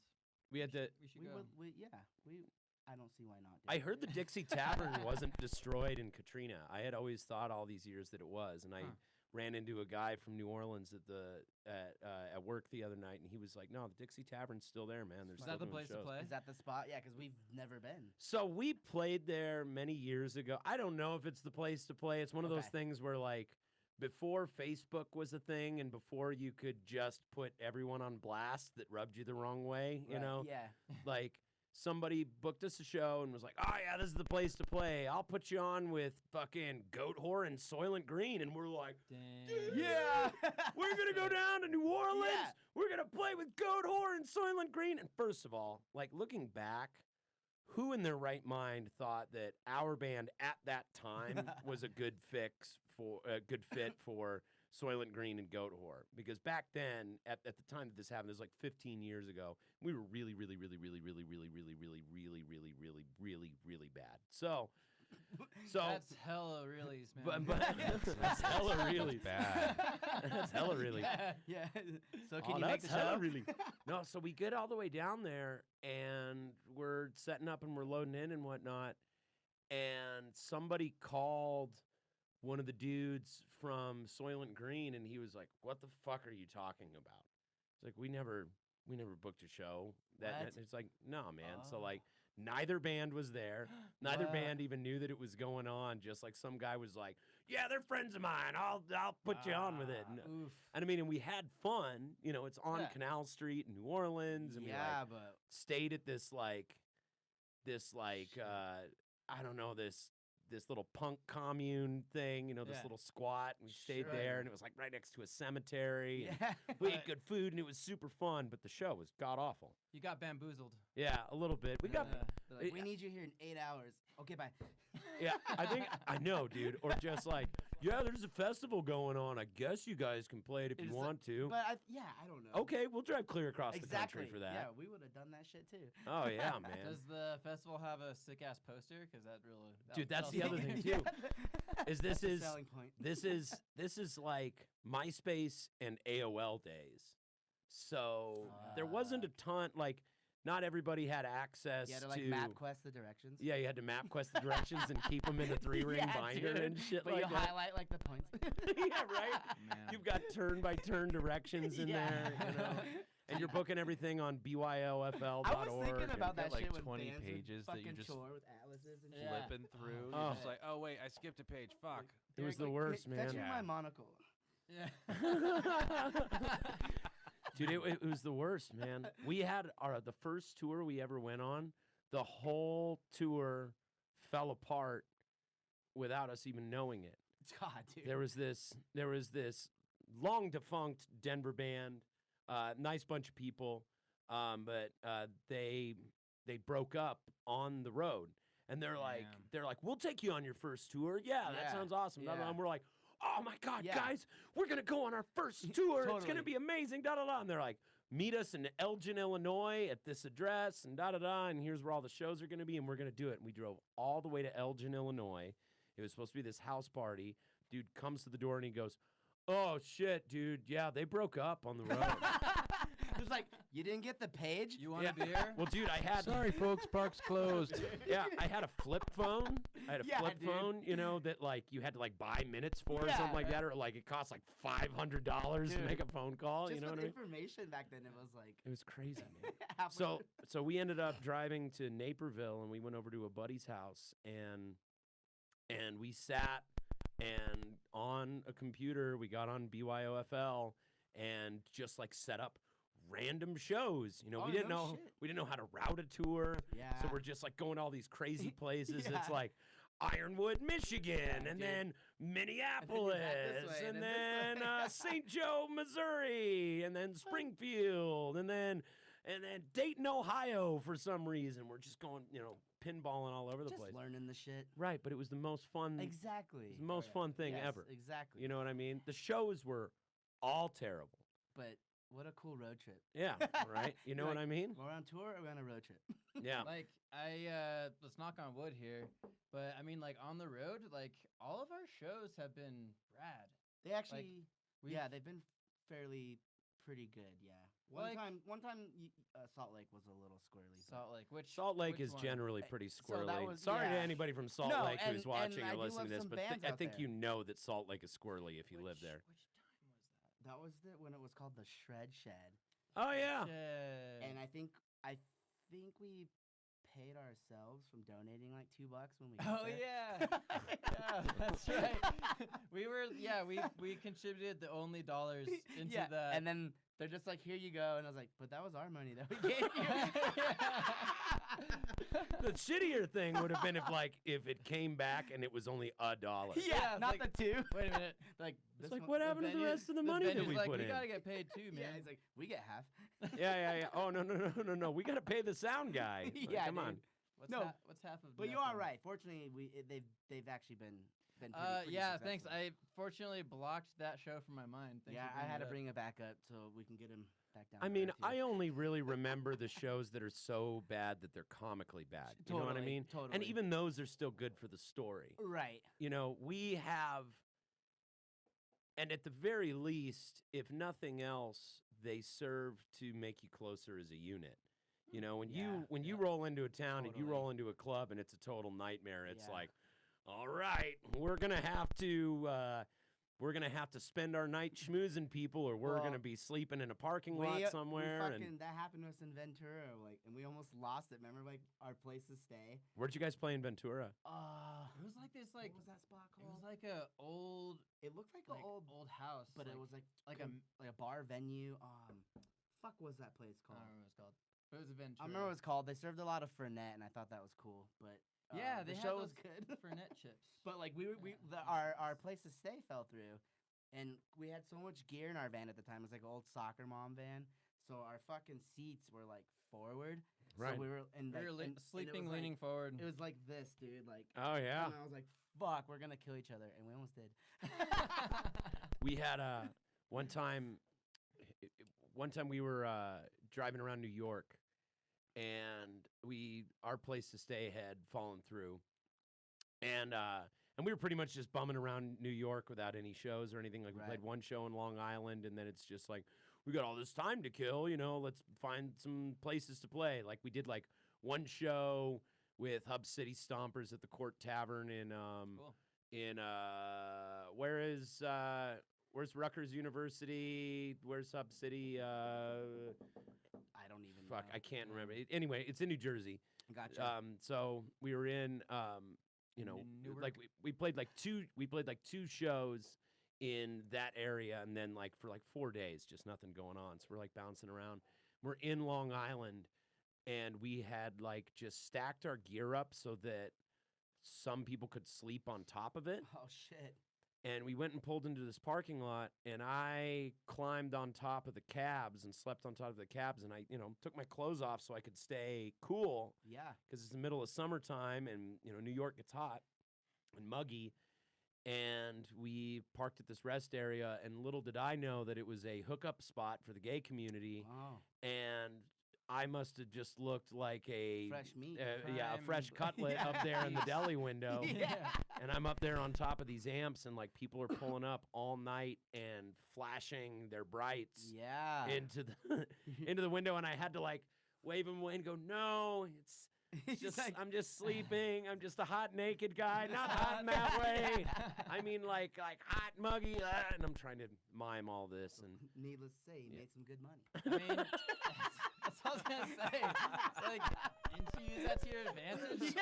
We had to. We should We go. would. Yeah. We. I don't see why not. I dude. heard the Dixie Tavern wasn't destroyed in Katrina. I had always thought all these years that it was, and I Huh. ran into a guy from New Orleans at work the other night, and he was like, "No, the Dixie Tavern's still there, man. They're Is still that the doing place to shows." play? Is that the spot? Yeah, because we've never been. So we played there many years ago. I don't know if it's the place to play. It's one of those Okay. things where like before Facebook was a thing and before you could just put everyone on blast that rubbed you the wrong way, you Right, know, Yeah. like somebody booked us a show and was like, "Oh yeah, this is the place to play. I'll put you on with fucking Goat Whore and Soylent Green." And we're like, Dang. "Yeah, we're gonna go down to New Orleans. Yeah. We're gonna play with Goat Whore and Soylent Green." And first of all, like looking back, who in their right mind thought that our band at that time was a good fit for Soylent Green and Goat Whore? Because back then, at the time that this happened, this was like 15 years ago, we were really, really, really, really, really, really, really, really, really, really, really, really, really bad. So That's hella reallys, man. that's hella really bad. That's hella really. Yeah. So can Oh, you make that's the hella show? really. No, so we get all the way down there and we're setting up and we're loading in and whatnot. And somebody called one of the dudes from Soylent Green and he was like, "What the fuck are you talking about?" It's like, we never booked a show. That What? and it's like, no, man. So Oh. like neither band was there. Neither What? band even knew that it was going on. Just like some guy was like, "Yeah, they're friends of mine. I'll put you on with it." And, Oof. and I mean, and we had fun. You know, it's on Yeah. Canal Street in New Orleans, and we Yeah, like but stayed at this I don't know, this little punk commune thing. You know, this Yeah. little squat. And we stayed Sure. there, and it was like right next to a cemetery. and yeah. We ate good food, and it was super fun. But the show was god awful. You got bamboozled. Yeah, a little bit. We got. They're like, we Yeah. need you here in 8 hours. Okay, bye. Yeah, I think I know, dude. Or just like, yeah, there's a festival going on. I guess you guys can play it if you It's want to. But I don't know. Okay, we'll drive clear across Exactly. the country for that. Yeah, we would have done that shit too. Oh yeah, man. Does the festival have a sick ass poster? Because that really. Dude, that's tells the other me. thing, too. Is this That's the is selling point. this is like MySpace and AOL days. So there wasn't a ton like not everybody had access You had to like to MapQuest the directions. Yeah, you had to MapQuest the directions and keep them in a 3-ring Yeah, binder dude. and shit But like you that. highlight like the points. Yeah, right. Man. You've got turn by turn directions in Yeah. there, you know. And you're booking everything on byofl.org. I was thinking and- about that got, like, shit when 20 bands would pages that you fucking just chore with atlases and shit. Yeah. Flipping through. Oh. You're just like, oh wait, I skipped a page. Fuck. It was the Derek, worst, "Hey, man. Fetch me Yeah. my monocle. Yeah. Dude, it was the worst, man. We had the first tour we ever went on. The whole tour fell apart without us even knowing it. God, dude. There was this long defunct Denver band, nice bunch of people, but they broke up on the road, and they're Damn. like, "We'll take you on your first tour." Yeah, that Yeah, sounds awesome. blah, blah, yeah. And we're like, "Oh my god, Yeah. guys, we're gonna go on our first tour. It's Totally. gonna be amazing." Da da da. And they're like, "Meet us in Elgin, Illinois, at this address," and da da da. And here's where all the shows are gonna be, and we're gonna do it. And we drove all the way to Elgin, Illinois. It was supposed to be this house party. Dude comes to the door and he goes, "Oh shit, dude. Yeah, they broke up on the road." It's like, you didn't get the page? You want Yeah. a beer? Well, dude, I had Sorry, folks, park's closed. yeah, I had a flip phone. I had a Yeah, flip dude. phone, you know, that like you had to like buy minutes for or Yeah, something like right. that, or like it cost like $500 to Dude. make a phone call. Just You know with what I mean? information back then, it was like. It was crazy, man. halfway So we ended up driving to Naperville and we went over to a buddy's house and we sat and on a computer we got on BYOFL and just like set up random shows. You know, Oh, we didn't no know shit. we didn't know how to route a tour. Yeah. So we're just like going to all these crazy places. Yeah. It's like Ironwood, Michigan, and dude. then Minneapolis, way, and and then then this way. St. Joe, Missouri, and then Springfield, and then Dayton, Ohio. For some reason, we're just going, you know, pinballing all over the just place. learning the shit. Right, but it was the most fun. Exactly. It's the most fun thing Yes, ever. Exactly. You know what I mean? The shows were all terrible. But what a cool road trip. Yeah, right. You know You're what I like, mean? We're on tour or we're on a road trip? Yeah. Like let's knock on wood here, but I mean, like on the road, like all of our shows have been rad. They actually, we've- yeah, they've been fairly pretty good. Yeah. Like- One time, Salt Lake was a little squirrely. but- Salt Lake. Which Salt Lake which is one? generally pretty so that squirrely. was- Sorry to yeah. anybody from Salt No, Lake who's and watching I or do listening love to this, some but bands I out think there. you know that Salt Lake is squirrely if you live there. Which time was that? That was when it was called the Shred Shed, Oh yeah. Shit. and I think we paid ourselves from donating like $2 when we. Oh got there. yeah, yeah, that's right. we contributed the only dollars into yeah, the. and then they're just like, "Here you go," and I was like, "But that was our money that we gave you." The shittier thing would have been if it came back and it was only $1. yeah, Yeah, it's not like- the two. Wait a minute. Like, It's this like, one- what the happened to the venue- rest of the money that venue's we like, put we in? gotta get paid too, man. Yeah, he's like, we get half. Yeah. Oh no. We gotta pay the sound guy. Like, Yeah, come on. dude. What's No, what's half of? But you are nothing? right. Fortunately, they've actually been pretty Yeah, thanks. successful. I fortunately blocked that show from my mind. Thanks Yeah, for I had to bringing bring it back up so we can get him back down. I to mean, earth here. I only really remember the shows that are so bad that they're comically bad. You know what I Totally, mean? Totally. And even those are still good for the story. right. You know, we have, and at the very least, if nothing else, they serve to make you closer as a unit. You know, when Yeah, you roll into a town and you totally. roll into a club and it's a total nightmare, it's Yeah. like, all right, we're gonna have to spend our night schmoozing people, or we're Well, gonna be sleeping in a parking We, lot somewhere. And that happened to us in Ventura, and we almost lost it. Remember, our place to stay. where'd you guys play in Ventura? It was like this, like what was that spot it called? was like a old, It looked like, like an old, house, but it was like like a bar venue. Fuck, was that place I don't called? remember what it's called. But it was a Ventura. I remember what it was called. They served a lot of Fernet, and I thought that was cool. But Yeah, the they had show those was good. Fernet chips. But like our place to stay fell through, and we had so much gear in our van at the time. It was like an old soccer mom van, so our fucking seats were like forward. Right. So we were and We were like, and it sleeping, was, like- leaning forward. It was like this, dude. Like Oh yeah. and I was like, "Fuck, we're gonna kill each other," and we almost did. We had one time we were driving around New York, and our place to stay had fallen through, and we were pretty much just bumming around New York without any shows or anything. Like we Right. played one show in Long Island, and then it's just like we got all this time to kill. You know, let's find some places to play. Like we did like one show with Hub City Stompers at the Court Tavern in Cool. in where's Rutgers University? Where's Hub City? I don't even. Fuck, know. I can't remember. Anyway, it's in New Jersey. Gotcha. So we were in, you know, Newark? like we played like two shows in that area, and then like for like 4 days, just nothing going on. So we're like bouncing around. We're in Long Island, and we had like just stacked our gear up so that some people could sleep on top of it. Oh shit. And we went and pulled into this parking lot, and I climbed on top of the cabs and slept on top of the cabs, and I, you know, took my clothes off so I could stay cool Yeah. because it's the middle of summertime, and you know, New York gets hot and muggy. And we parked at this rest area, and little did I know that it was a hookup spot for the gay community, Wow. and I must have just looked like a Fresh meat. a fresh Prime- cutlet up there in the deli window. Yeah. And I'm up there on top of these amps, and like people are pulling up all night and flashing their brights Yeah. into the window, and I had to like wave them away and go, "No, it's He's just like- I'm just sleeping. I'm just a hot naked guy, not hot in that way. I mean like hot muggy." And I'm trying to mime all this, and Needless to say, he Yeah. made some good money. I mean, that's what I was gonna say. It's like, didn't you use that to your advantage?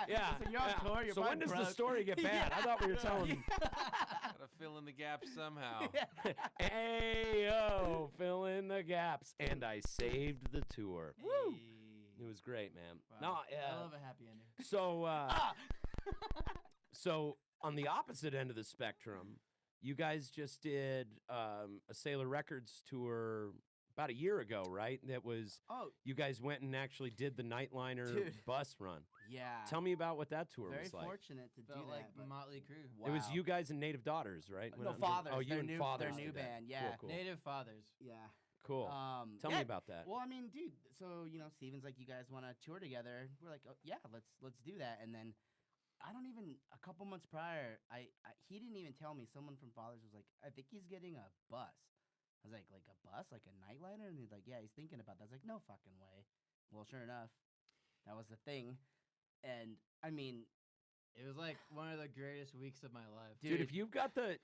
yeah. So you're on yeah. tour, you're so when probably does the broke. story get bad? I thought we were telling. Gotta fill in the gaps somehow. Hey yo, fill in the gaps, and I saved the tour. Woo. It was great, man. Wow. No, I love a happy ending. so so on the opposite end of the spectrum, you guys just did a Sailor Records tour about a year ago, right? That was Oh, you guys went and actually did the Nightliner Dude. bus run. yeah. Tell me about what that tour Very was like. fortunate to Felt do like that. but- Motley Crue. It was Wow. you guys and Native Daughters, right? Went No, out and did- Fathers. Oh, you their and new, Fathers. Their new did that. band. Yeah. Cool. Native Fathers. Yeah. Cool. yeah, Tell me about that. Well, I mean, dude. So Steven's like, you guys want to tour together? We're like, oh, yeah, let's do that. And then I don't even a couple months prior, he didn't even tell me. Someone from Fathers was like, I think he's getting a bus. I was like a bus, like a nightliner? And he's like, yeah, he's thinking about that. I was like, no fucking way. Well, sure enough, that was the thing. And I mean, It was like one of the greatest weeks of my life. Dude, if you've got the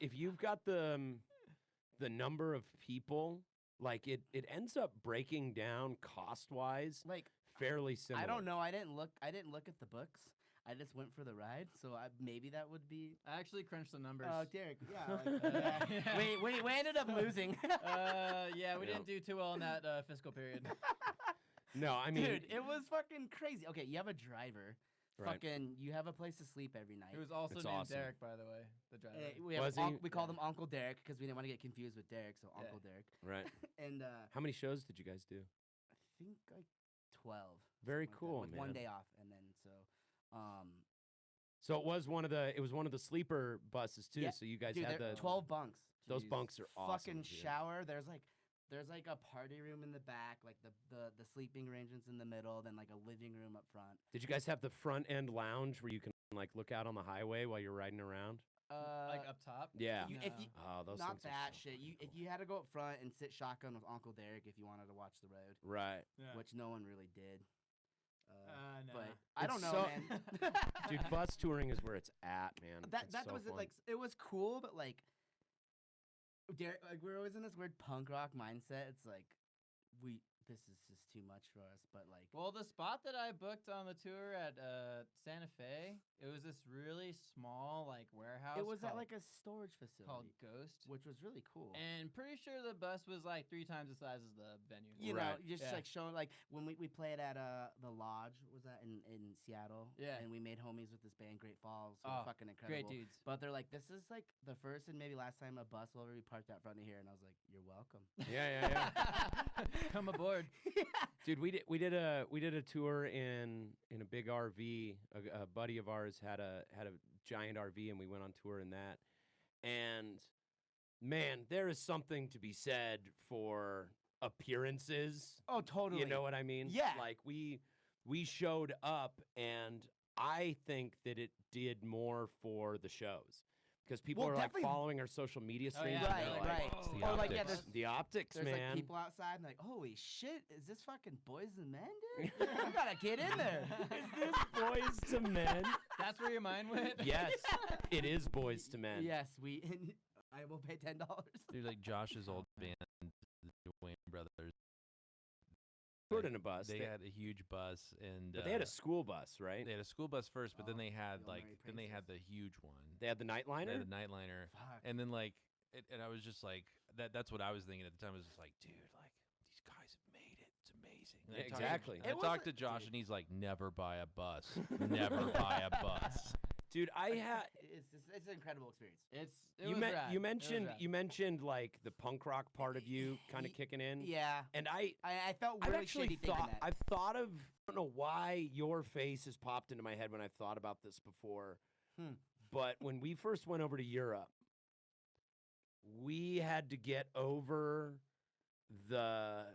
number of people, like it ends up breaking down cost wise like, fairly similar. I don't know. I didn't look at the books. I just went for the ride. So maybe that would be. I actually crunched the numbers. Oh, Derek. Yeah. Like, Yeah. we ended up losing. Yeah, we Yeah. didn't do too well in that fiscal period. No, I mean, Dude, it was fucking crazy. Okay, you have a driver. Right. Fucking, you have a place to sleep every night. It was also It's named awesome. Derek, by the way, the driver. Was he? We called him Uncle Derek because we didn't want to get confused with Derek, so Yeah. Uncle Derek. right. And How many shows did you guys do? I think like 12. Very something like that, cool, with one man. day off, and then So it was one of the sleeper buses too. Yeah, So you guys dude, had there- the 12 bunks. those Jeez. bunks are awesome. Fucking dude. shower. There's like a party room in the back, like the sleeping arrangements in the middle, then like a living room up front. Did you guys have the front end lounge where you can like look out on the highway while you're riding around? Like up top. Yeah. If you Oh, those not things are that so shit. fucking If cool. you had to go up front and sit shotgun with Uncle Derek if you wanted to watch the road, Right. Yeah. which no one really did. No. But I don't It's know, so- man. Dude, bus touring is where it's at, man. that It's that so was it. fun. Like it was cool, but like, Derek, like we're always in this weird punk rock mindset. It's like this is just too much for us. But like, Well, the spot that I booked on the tour at Santa Fe, it was this really small like warehouse. it was at called- like a storage called facility, Ghost, which was really cool. and pretty sure the bus was like 3 times the size as the venue. you know, Right. just Yeah. like showing like when we played at the Lodge, was that in Seattle? Yeah. And we made homies with this band, Great Falls. Who Oh, were fucking incredible. Great dudes. But they're like, this is like the first and maybe last time a bus will ever be parked out front of here, and I was like, you're welcome. Yeah. Come aboard. Dude, we did a tour in a big RV. A buddy of ours had a giant RV, and we went on tour in that. And man, there is something to be said for appearances. Oh, totally. You know what I mean? Yeah. Like we showed up, and I think that it did more for the shows. Because people Well, are like definitely- following our social media Oh, streams. yeah, and Right, they're like, right. "Whoa, It's the Or like, yeah, optics. the optics, There's man. like people outside and like, holy shit, is this fucking Boys and Men, dude? You gotta get in there. Is this Boys to Men? That's where your mind went. Yes, it is Boys to Men. Yes, I will pay $10. Dude, like Josh's old band, the Dwayne Brothers. Toured like, in a bus. They had a huge bus, and but they had a school bus, right? they had a school bus first, but then Oh, they had Hail like Mary then they had the Princess. huge one. They had the They nightliner. had the nightliner, Fuck. and then like, and I was just like, that's what I was thinking at the time. I was just like, dude, like these guys have made it. It's amazing. And Yeah, I talked exactly. To, I It talked to wasn't- Josh, dude. and he's like, never buy a bus. Never buy a bus. Dude, I had. It's an incredible experience. It You, was rad. you It was mentioned rad. you mentioned like the punk rock part of you kind of Y- kicking in. Yeah. And I felt I've really actually shitty thinking that. I've thought of. I don't know why your face has popped into my head when I've thought about this before. Hmm. But when we first went over to Europe, we had to get over the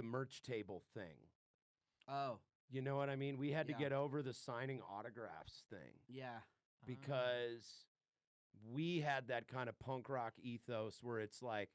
merch table thing. Oh, You know what I mean? We had to Yeah. get over the signing autographs thing yeah. because we had that kind of punk rock ethos where it's like,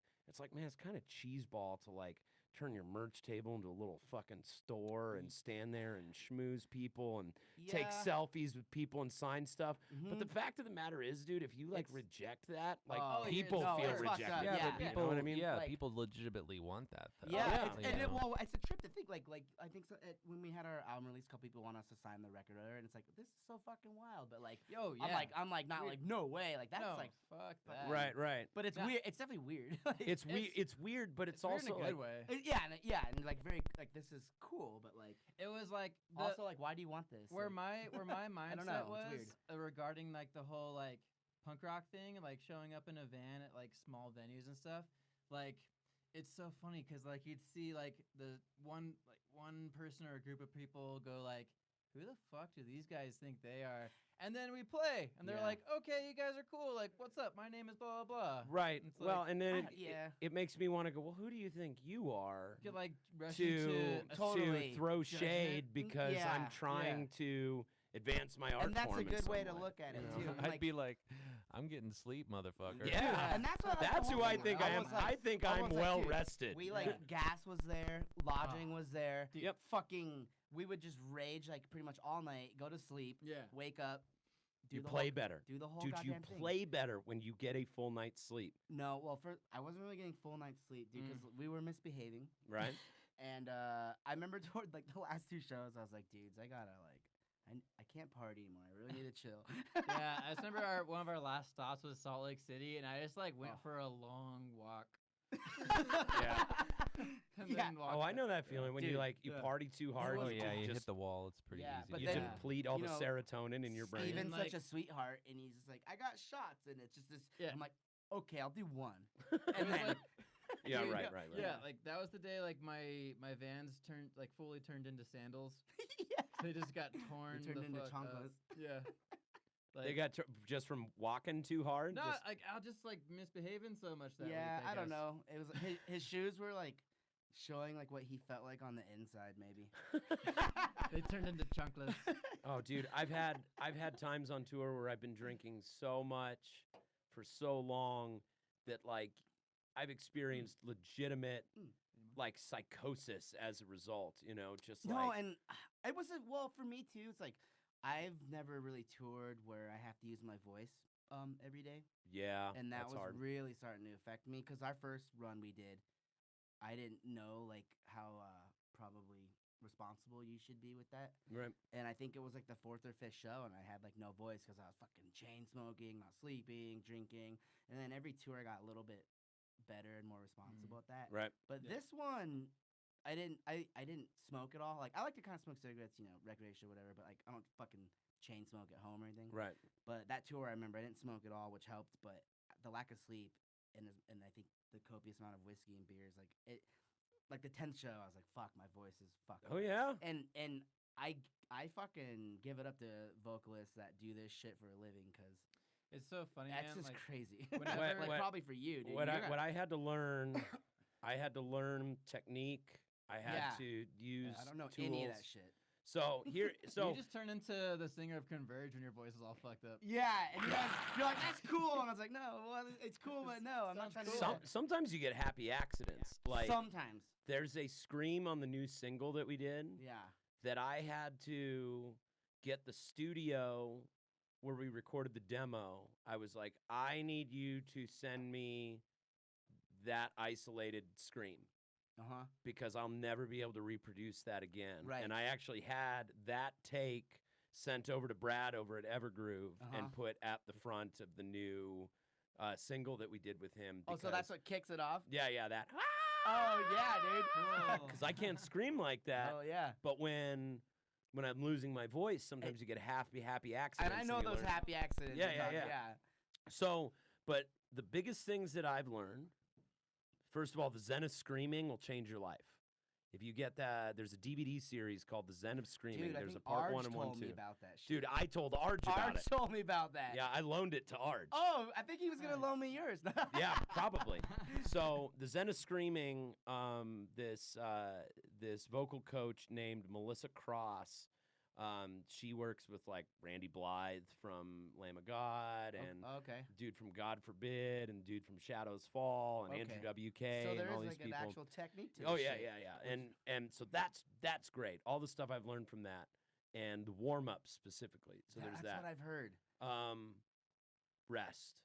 man, it's kind of cheeseball to like turn your merch table into a little fucking store and stand there and schmooze people and take Yeah. selfies with people and sign stuff. But the Mhm. fact of the matter is, dude, if you like It's- reject that, like Oh, yeah, people no, feel it's fucked rejected. up. Yeah, Yeah, but yeah. people, You know what I mean? yeah, Like- people legitimately want that. Though. Yeah, yeah. It's, You and know? well, it's a trip to think. Like I think so, when we had our album release, a couple people want us to sign the record, and it's like this is so fucking wild. But like, Yo, yeah. I'm like not Weird. like no way. Like that's no, like, fuck that. Right. but it's Yeah. weird. It's definitely weird. Like, It's weird, but it's, weird also in a good like, way. yeah, and like very like this is cool, but like It was like also like why do you want this? where Like, my I don't mindset know, was it's weird. regarding like the whole like punk rock thing, like showing up in a van at like small venues and stuff. Like it's so funny because like you'd see like the one person or a group of people go like, who the fuck do these guys think they are? And then we play, and they're Yeah. like, okay, you guys are cool. Like, what's up? My name is blah blah blah. right. It's Well, like, and then yeah. it makes me want to go, well, who do you think you are? You could like rush to into Totally. to throw judgment. shade because yeah, I'm yeah. trying to advance my art And that's form a in good some way to look at You it know, too. I'd Like, be like, I'm getting sleep, motherfucker. Yeah. and that's what That's who I think I am. Almost like- I think I'm almost like, well dude, rested. We like gas was there, lodging was there. Yep. Fucking, we would just rage like pretty much all night, go to sleep, Yeah. wake up, do You the play whole, better. do the whole Dude, you goddamn thing. play better when you get a full night's sleep, No, well, I wasn't really getting full night's sleep, dude, because we were misbehaving. right? And I remember toward like the last two shows, I was like, dudes, I gotta like, I can't party anymore. I really need to chill. Yeah, I just remember one of our last stops was Salt Lake City, and I just like went Oh. for a long walk. Yeah. And Yeah. then walked Oh, I back. know that feeling when you Dude, like you yeah. party too hard. Oh was- yeah, you just, hit the wall. It's pretty Yeah, easy. but you then, deplete all you the know, serotonin in your brain. Steven's like- such a sweetheart, and he's just like, I got shots, and it's just this. Yeah. I'm like, okay, I'll do one. It And was then, like- Yeah, Dude, right. Yeah, like that was the day like my Vans turned like fully turned into sandals. yeah. They just got torn. turned the into fuck up. chanclas. Yeah. They got just from walking too hard. No, just- like I just like misbehaving so much that Yeah, week, I don't guess. know. It was his shoes were like showing like what he felt like on the inside, maybe. They turned into chunkless. Oh, dude, I've had times on tour where I've been drinking so much for so long that like I've experienced legitimate like psychosis as a result. You know, just No, like and it was well for me too. It's like I've never really toured where I have to use my voice every day, yeah, and that that's was hard. really starting to affect me because our first run we did, I didn't know like how probably responsible you should be with that. Right. And I think it was like the fourth or fifth show, and I had like no voice because I was fucking chain smoking, not sleeping, drinking, and then every tour I got a little bit better and more responsible at that. Right. But Yeah. this one, I didn't smoke at all. Like I like to kind of smoke cigarettes, you know, recreational, whatever. But like I don't fucking chain smoke at home or anything. Right. But that tour, I remember I didn't smoke at all, which helped. But the lack of sleep and I think the copious amount of whiskey and beers, like it, like the 10th show, I was like, fuck, my voice is fucked. Oh up. yeah. And I fucking give it up to vocalists that do this shit for a living because It's so funny, that's man. just Like crazy. whenever- like What- probably for you, dude. What You I got- what I had to learn, I had to learn technique. I had Yeah. to yeah, use I don't know tools. any of that shit. So here, so you just turn into the singer of Converge when your voice is all fucked up. Yeah, and you guys, you're like, that's cool, and I was like, no, well, it's cool, but no, I'm not trying Sounds to do cool. that. sometimes you get happy accidents. Like Sometimes, there's a scream on the new single that we did yeah. that I had to get the studio where we recorded the demo. I was like, I need you to send me that isolated scream Uh-huh. because I'll never be able to reproduce that again. Right. And I actually had that take sent over to Brad over at Evergroove Uh-huh. and put at the front of the new single that we did with him. Oh, so that's because- what kicks it off? Yeah, yeah, that. Oh, yeah, dude. Because I can't scream like that. Oh, yeah. But when I'm losing my voice, sometimes you get happy And accidents. I know you those learn- happy accidents. Yeah, you're yeah, talking- yeah. So, but the biggest things that I've learned, first of all, the Zen of Screaming will change your life. If you get that, there's a DVD series called The Zen of Screaming. Dude, I There's think a part Arj 1 and 1 told me 2. about that shit. Dude, I told Arj about Arj it. told me about that. Yeah, I loaned it to Arj. Oh, I think he was going to Nice. loan me yours. Yeah, probably. So the Zen of Screaming, this vocal coach named Melissa Cross, she works with like Randy Blythe from Lamb of God and okay. dude from God Forbid and dude from Shadows Fall and Andrew Okay. WK So and there all is these like an people. actual technique to Oh this yeah, shit. yeah, yeah. And so that's great. All the stuff I've learned from that and the warm up specifically. So there's That's that. what I've heard. Rest,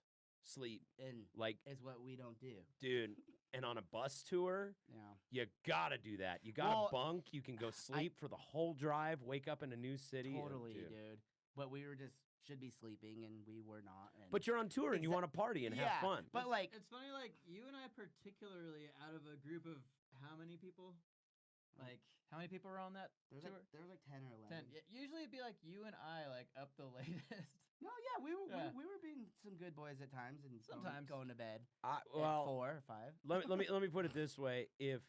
sleep, And like is what we don't do. dude. And on a bus tour, Yeah. you gotta do that. You gotta Well, bunk. You can go sleep for the whole drive. Wake up in a new city. and- Totally, dude. dude. But we were just should be sleeping, and we were not. And But you're on tour and you Exact- want to party and yeah, have fun. But like, It's funny, like you and I particularly, out of a group of how many people? Like how many people were on that there's tour? like 10 or 11. 10. Yeah, usually it'd be like you and I, like up the latest. No, yeah, Yeah. we were being some good boys at times, and Sometimes. going to bed at well, 4 or 5. let me put it this way: if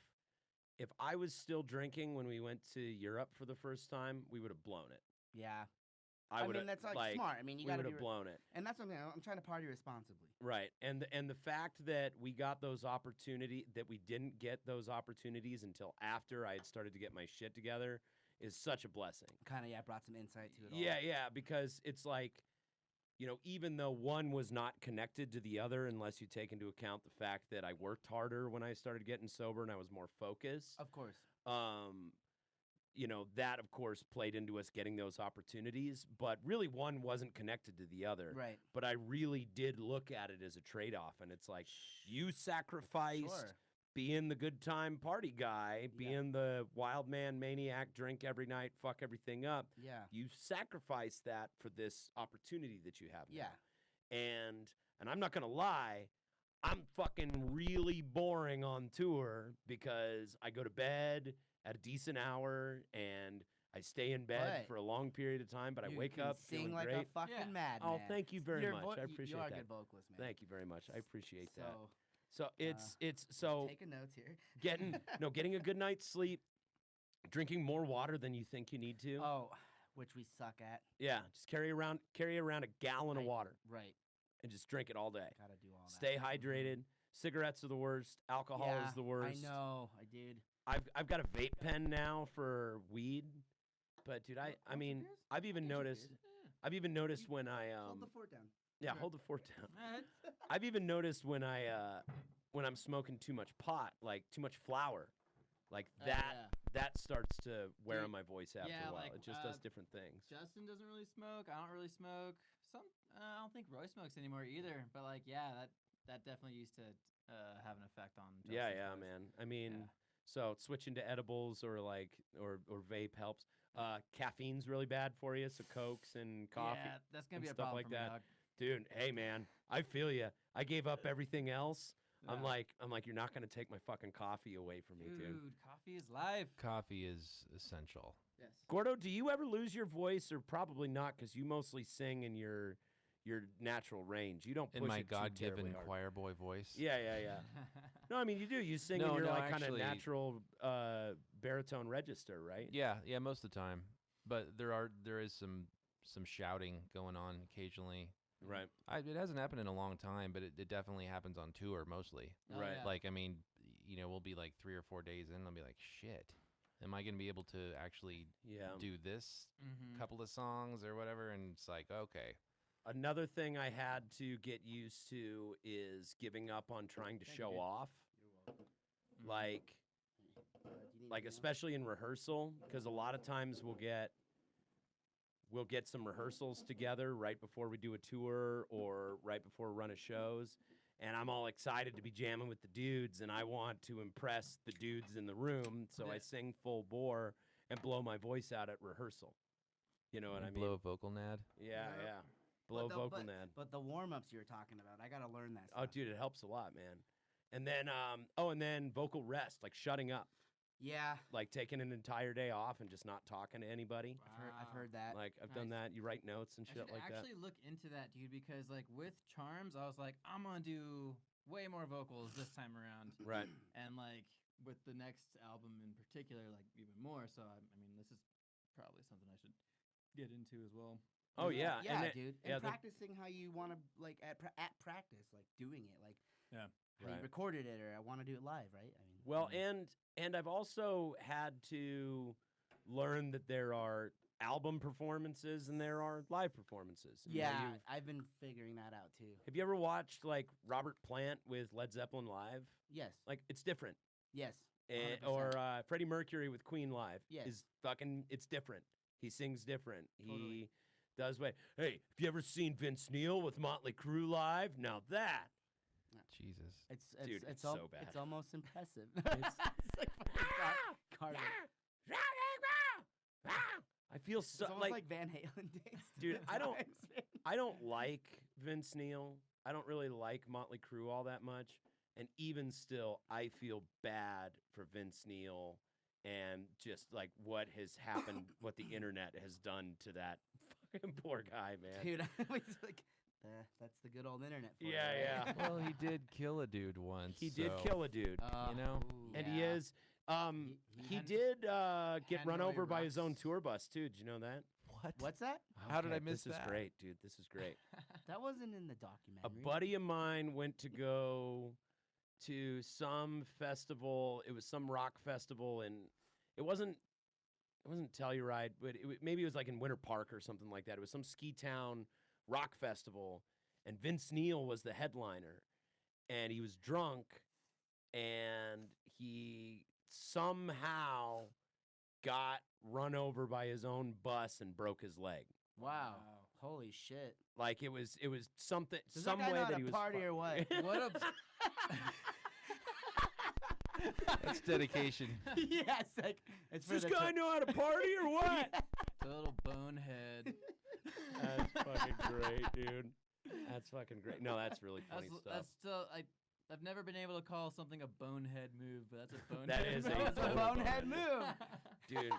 I was still drinking when we went to Europe for the first time, we would have blown it. Yeah, I would mean that's like smart. I mean, you we got to would be, have blown it. and that's something I'm trying to party responsibly. Right. And the fact that we got those opportunity that we didn't get those opportunities until after I had started to get my shit together is such a blessing. Kind of, yeah, brought some insight to it all. Yeah, because it's like, you know, even though one was not connected to the other, unless you take into account the fact that I worked harder when I started getting sober and I was more focused. Of course. You know, that of course played into us getting those opportunities, but really one wasn't connected to the other. Right. But I really did look at it as a trade-off, and it's like you sacrificed Sure. being the good time party guy, Yeah. being the wild man maniac, drink every night, fuck everything up. Yeah. You sacrifice that for this opportunity that you have now. Yeah. And I'm not gonna lie, I'm fucking really boring on tour because I go to bed at a decent hour and I stay in bed But for a long period of time, but I You wake can up sing feeling like great. a fucking Yeah. madman. Oh, thank you very Your much. vo- I y- appreciate You are a that. good vocalist, man. Thank you very much. I appreciate that. So, So it's so taking notes here. getting a good night's sleep, drinking more water than you think you need to. Oh, which we suck at. Yeah, just carry around a gallon of I- water Right. and just drink it all day. Gotta do all that. Stay hydrated. Cigarettes are the worst. Alcohol Yeah, is the worst. I know. I did. I've got a vape pen now for weed, but dude, I mean, I've even noticed when I Hold the fort down. yeah, Okay. hold the fort down. Alright. I've even noticed when I'm smoking too much pot, like too much flour, like Oh, that yeah. that starts to wear Dude, on my voice after yeah, a while. like, It just does different things. Justin doesn't really smoke. I don't really smoke. I don't think Roy smokes anymore either. But like, yeah, that definitely used to have an effect on. Yeah, Justin's yeah, voice. man. I mean, Yeah. so switching to edibles or vape helps. Caffeine's really bad for you, so Cokes and coffee. Yeah, that's gonna and be a stuff problem like for me, that. dog. Dude, hey man, I feel you. I gave up everything else. I'm Yeah. like, you're not gonna take my fucking coffee away from me, dude. Dude, coffee is life. Coffee is essential. Yes. Gordo, do you ever lose your voice, or probably not, because you mostly sing in your natural range. You don't push In my it too God-given terribly hard. choir boy voice. Yeah. No, I mean you do. You sing in No, your no, like kind of actually- natural baritone register, right? Yeah, most of the time. But there is some shouting going on occasionally. Right. It hasn't happened in a long time, but it definitely happens on tour mostly. Oh, Right. yeah. Like, I mean, you know, we'll be like 3 or 4 days in, and I'll be like, shit, am I going to be able to actually Yeah. do this Mhm. couple of songs or whatever? And it's like, okay. Another thing I had to get used to is giving up on trying to Thank you, show dude. off, Mhm. like Do you need anything else? especially in rehearsal, because a lot of times we'll get some rehearsals together right before we do a tour or right before we run a shows, and I'm all excited to be jamming with the dudes, and I want to impress the dudes in the room, so I Yeah. sing full bore and blow my voice out at rehearsal. You know what I mean? Blow a vocal nad. Yeah, Yeah. yeah. Blow But vocal but, nad. But the warm ups you were talking about, I gotta learn that. Oh, Stuff. dude, it helps a lot, man. And then, and then vocal rest, like shutting up, Yeah. like taking an entire day off and just not talking to anybody. I've heard that. Like I've done Nice. that. You write notes and I shit should like that. actually look into that, dude, because like with Charms, I was like, I'm gonna do way more vocals this time around, Right. and like with the next album in particular, like even more. So I mean, this is probably something I should get into as well. Oh yeah. Yeah, and it- dude. yeah, And the- practicing how you want to, like, at practice, like, doing it. Like, Yeah. how Right. you recorded it, or I want to do it live, right? I mean, Well, and I've also had to learn that there are album performances and there are live performances. And yeah, you've- I've been figuring that out, too. Have you ever watched like Robert Plant with Led Zeppelin live? Yes. Like it's different. Yes. Eh, 100%. or Freddie Mercury with Queen live Yes. is fucking. It's different. He sings different. Totally. He does way. Hey, have you ever seen Vince Neil with Motley Crue live? Now that. Jesus. It's Dude, it's, it's so bad. It's almost impressive. It's- It's like fucking Carter. I feel It's so almost like, like Van Halen days. Dude, I don't- sometimes, man. I don't like Vince Neil. I don't really like Motley Crue all that much. And even still, I feel bad for Vince Neil and just like what has happened, what the internet has done to that fucking poor guy, man. Dude, I was like, that's the good old internet. For you, Yeah, right? yeah. Well, he did kill a dude once. He did so- kill a dude. You know? Ooh, And yeah. he is. He hand- did get hand run Roy over by his own rocks. tour bus too. Did you know that? What? What's that? How did I Okay, miss This that? is great, dude. This is great. That wasn't in the documentary. A buddy of mine went to go to some festival. It was some rock festival, and it wasn't. it wasn't Telluride, but maybe it was like in Winter Park or something like that. It was some ski town rock festival, and Vince Neil was the headliner, and he was drunk, and he somehow got run over by his own bus and broke his leg. Wow. Holy shit. Like it was something Does some that guy way know how that to he was party or what? What a That's dedication. Yeah, it's like it's for Does this the guy know how to party or what? total bonehead. That's fucking great, dude. That's fucking great. No, that's really funny stuff. That's still I've never been able to call something a bonehead move, but that's a bonehead. That is a move. That's a total bonehead bonehead. move. Dude.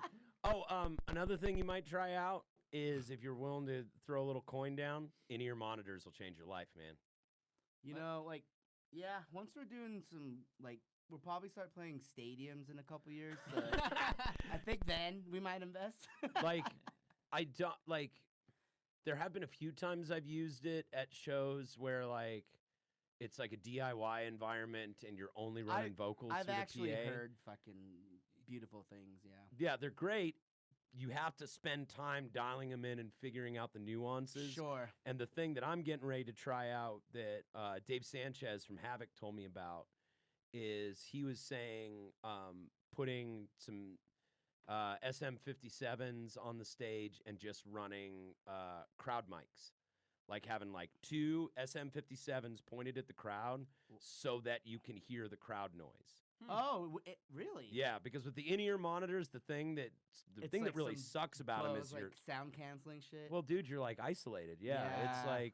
Oh, another thing you might try out is if you're willing to throw a little coin down, in-ear monitors will change your life, man. You know, like, yeah, once we're doing some, like, we'll probably start playing stadiums in a couple years. So I think then we might invest. Like, I don't like. There have been a few times I've used it at shows where like it's like a DIY environment and you're only running vocals I've through actually the PA. heard fucking beautiful things, yeah. Yeah, they're great. You have to spend time dialing them in and figuring out the nuances. Sure. And the thing that I'm getting ready to try out that Dave Sanchez from Havoc told me about is he was saying putting some SM57s on the stage and just running crowd mics. Like having like 2 SM57s pointed at the crowd so that you can hear the crowd noise. Oh, really? Yeah, because with the in-ear monitors, the thing that It's that like really some sucks about them Bose, is like you're sound canceling shit. well, dude, you're like isolated. Yeah, it's Yeah.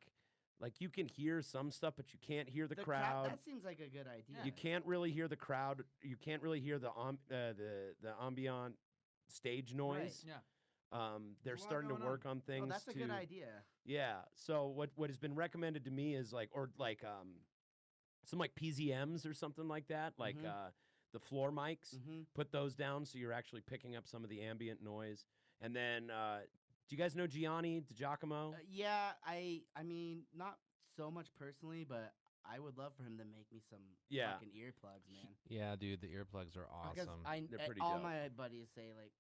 like you can hear some stuff, but you can't hear the crowd. crowd. That seems like a good idea. You can't really hear the crowd. You can't really hear the ambient stage noise. Yeah. They're There's a lot starting to going on. work on things. Oh, that's a to, good idea. Yeah. So what has been recommended to me is like some like PZMs or something like that, like Mhm. the floor mics. Mm-hmm. Put those down so you're actually picking up some of the ambient noise. And then, do you guys know Gianni DiGiacomo? Yeah, I mean, not so much personally, but I would love for him to make me some Yeah. fucking earplugs, man. Yeah, dude, the earplugs are Because awesome. They're pretty all dope. my buddies say like,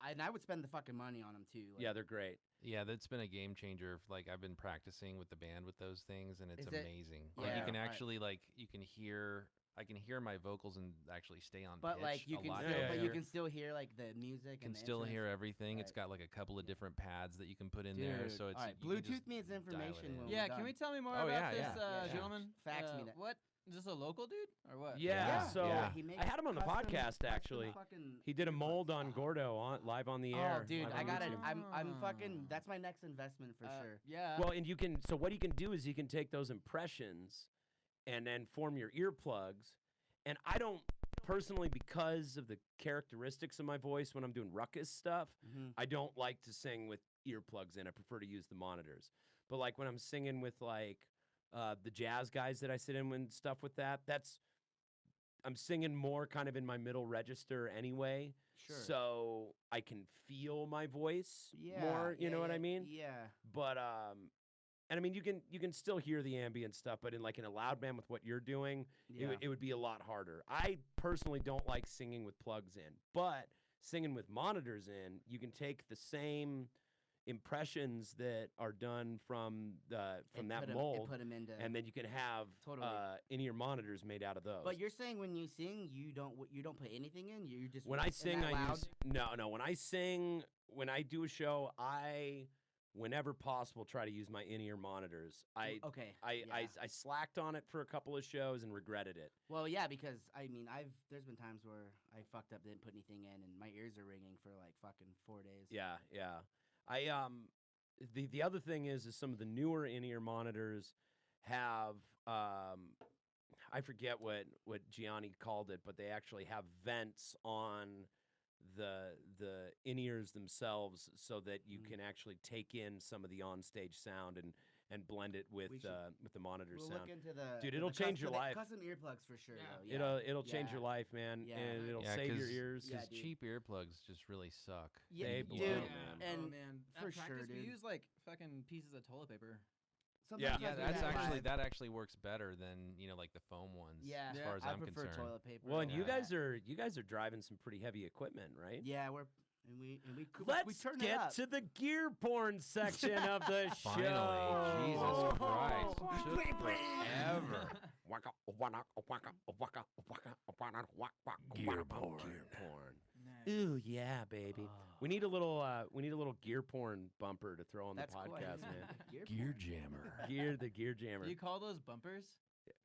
and I would spend the fucking money on them too. Like, Yeah, they're great. Yeah, that's been a game changer. Like I've been practicing with the band with those things, and it's Is it- amazing. Like Yeah. you can Right. actually you can hear. I can hear my vocals and actually stay on but pitch like you a can lot still, Yeah, but yeah, you yeah. can still hear like the music. can and the still hear instruments. everything. It's Right. got like a couple of different pads that you can put in there, Dude, so it's all right, you can Bluetooth just needs dial it information in. when Yeah, we're can done. we tell me more Oh, about yeah, this, yeah, yeah. gentleman? Fax me that. What? Is this a local dude or what? Yeah. Yeah, So Yeah. he makes I had him on the custom- podcast custom actually. fucking He did a earplugs. mold on Gordo live on the air. Oh, dude, live I on got it. YouTube. I'm fucking. That's my next investment for sure. Yeah. Well, and you can. So what he can do is he can take those impressions, and then form your earplugs. And I don't personally, because of the characteristics of my voice when I'm doing ruckus stuff, Mhm. I don't like to sing with earplugs in. I prefer to use the monitors. But like when I'm singing with like the jazz guys that I sit in and stuff with that's I'm singing more kind of in my middle register anyway. Sure. So I can feel my voice Yeah. more, you yeah, know what I yeah, mean? Yeah. But and I mean you can still hear the ambient stuff, but in like in a loud band with what you're doing, Yeah. it would be a lot harder. I personally don't like singing with plugs in, but singing with monitors in, you can take the same impressions that are done from And that put 'em- mold, put 'em into. and then you can have Totally. in-ear monitors made out of those. But you're saying when you sing, you don't put anything in. You just when I in sing, that I loud? use no. When I sing, when I do a show, I, whenever possible, try to use my in-ear monitors. Okay. I yeah. slacked on it for a couple of shows and regretted it. Well, yeah, because I mean, there's been times where I fucked up, didn't put anything in, and my ears are ringing for like fucking 4 days. Yeah, yeah. The other thing is some of the newer in-ear monitors have I forget what Gianni called it, but they actually have vents on the in-ears themselves so that you Mhm. can actually take in some of the onstage sound and blend it with We should- the monitor We'll sound. look into the Dude, the it'll change your custom- life. Custom earplugs for sure. Yeah. Though. It'll change Yeah. your life, man, Yeah. and it'll Yeah, save your 'cause- ears. Yeah, Because dude. cheap earplugs just really suck. Yeah, They dude, blow, Yeah. man. and oh man, for at sure, practice, we dude. use like fucking pieces of toilet paper. Sometimes Yeah. I Yeah, do that's that actually live. that actually works better than like the foam ones. Yeah, as Yeah, far as I I'm prefer concerned. toilet paper. Well, and over you that. guys are driving some pretty heavy equipment, right? Yeah, and we Let's turn it get up. to the gear porn section of the show. Finally, Jesus Christ, took forever. Gear porn. Ooh yeah, baby. We need a little gear porn bumper to throw on That's the cool. I podcast, didn't know. man. Gear jammer. The gear jammer. Do you call those bumpers?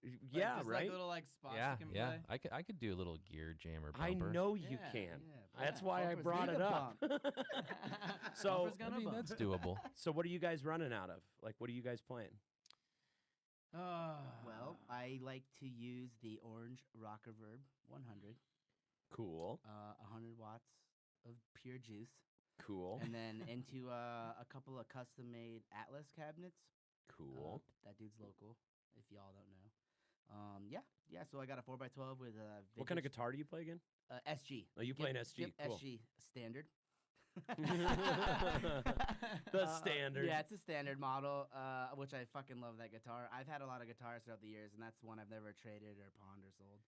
Like, Yeah, just right. Like little like spots Yeah, you can yeah. play. I could do a little gear jammer I bumper. know you Yeah, can. yeah, That's yeah. why I Bumpers brought need it a up. So, Bumpers I gonna mean, bump. that's doable. so what are you guys running out of? Like, what are you guys playing? Well, I like to use the Orange Rock Reverb 100, Cool, 100 watts of pure juice, cool, and then into a couple of custom-made Atlas cabinets. cool. That dude's local, if y'all don't know. Yeah. So I got a 4x12 with a. What kind of guitar do you play again? SG. Oh, you playing SG? Cool. SG standard. The standard. Yeah, it's a standard model, which I fucking love that guitar. I've had a lot of guitars throughout the years, and that's one I've never traded or pawned or sold.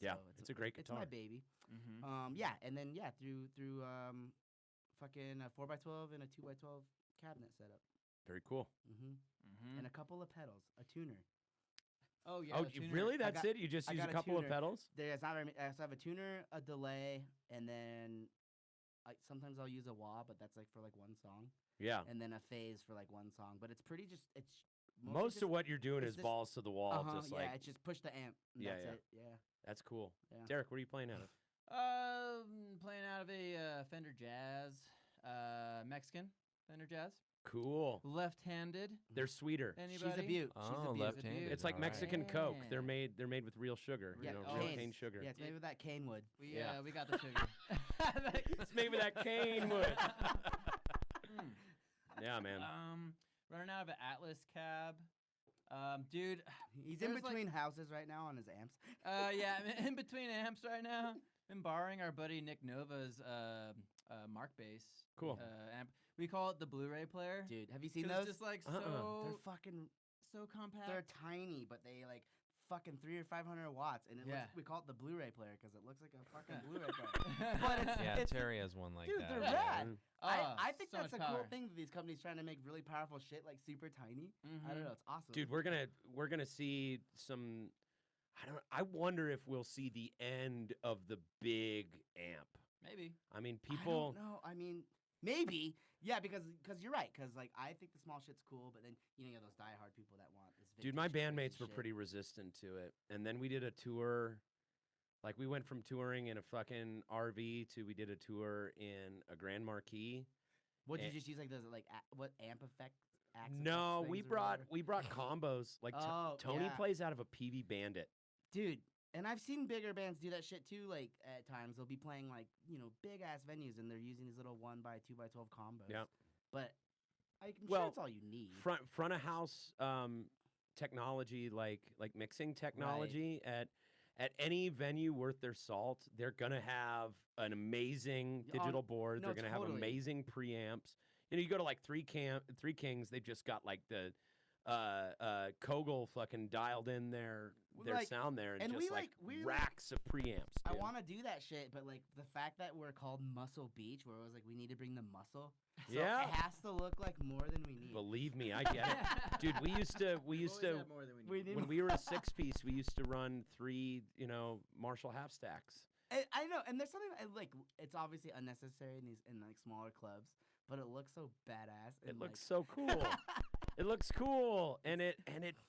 Yeah, So it's a great It's my guitar. baby. Mm-hmm. Yeah, and then through fucking a 4x12 and a 2x12 cabinet setup. Very cool. Mm-hmm. And a couple of pedals, a tuner. Oh yeah. Oh, the tuner. really? That's got- it? You just I use a got a couple of tuner. pedals? There's not very many. I have a tuner, a delay, and then sometimes I'll use a wah, but that's like for like one song, Yeah. and then a phase for like one song. But it's pretty just mostly Most just, of what you're doing it's is just- balls to the wall. Just yeah, like it's just push the amp. And Yeah, that's yeah. it. Yeah. that's cool. Yeah. Derek, what are you playing out of? Playing out of a Fender Jazz, Mexican Fender Jazz, Cool. left-handed. They're sweeter. Anybody? She's a beaut. Oh, She's a beaut. left-handed. It's like Alright. Mexican Coke. Yeah. They're made with real sugar. Yeah, you know, oh, real cane. cane sugar. Yeah, it's made with that cane wood. We Yeah. we got the sugar. It's made with that cane wood. Mm. Yeah, man. Running out of an Atlas cab. Dude, He's in There's, like- between houses right now on his amps. yeah, I'm in between amps right now. Been borrowing our buddy Nick Nova's Mark bass. Cool. Amp. We call it the Blu-ray player. Dude, have you seen 'Cause those? it's just like Uh-uh. They're so fucking. compact. They're tiny, but they like fucking 300 or 500 watts, and it Yeah. looks, we call it the Blu-ray player because it looks like a fucking Blu-ray player. But it's, Yeah, it's Terry has one like dude, that. they're yeah. rad. Mm. I think so that's much a cool power. thing that these companies trying to make really powerful shit like super tiny. I don't Mhm. know, it's awesome. Dude, we're gonna see some. I wonder if we'll see the end of the big amp. Maybe. I mean, I people. don't know. I mean, maybe. Yeah, because you're right. Because like I think the small shit's cool, but then you know those diehard people that want this. Dude, my vintage crazy bandmates were shit. pretty resistant to it. And then we did a tour. Like, we went from touring in a fucking RV to we did a tour in a Grand Marquis. What did and- you just use like those like what amp effect? Axe No, effects we things or brought whatever? we brought combos. Like Oh, Tony yeah. plays out of a PV Bandit. Dude, and I've seen bigger bands do that shit too. Like at times they'll be playing like big ass venues and they're using these little 1x2x12 combos. Yeah. But I'm Well, sure it's all you need. Front of house technology, like mixing technology at any venue worth their salt, they're gonna have an amazing Y- on- digital board. no, They're gonna have totally. amazing preamps. You know, you go to like Three Kings, they've just got like the Kogel fucking dialed in their Like, sound there, and and just we, like we, like- racks of preamps. I dude. want to do that shit, but like the fact that we're called Muscle Beach, where it was like we need to bring the muscle. So Yeah. it has to look like more than we need. Believe me, I get it, dude. We used to Always have more than we need. need- when we were a 6-piece, we used to run 3, Marshall half stacks. I know, and there's something like it's obviously unnecessary in these like smaller clubs, but it looks so badass. It and, looks like, so cool. It looks cool, and it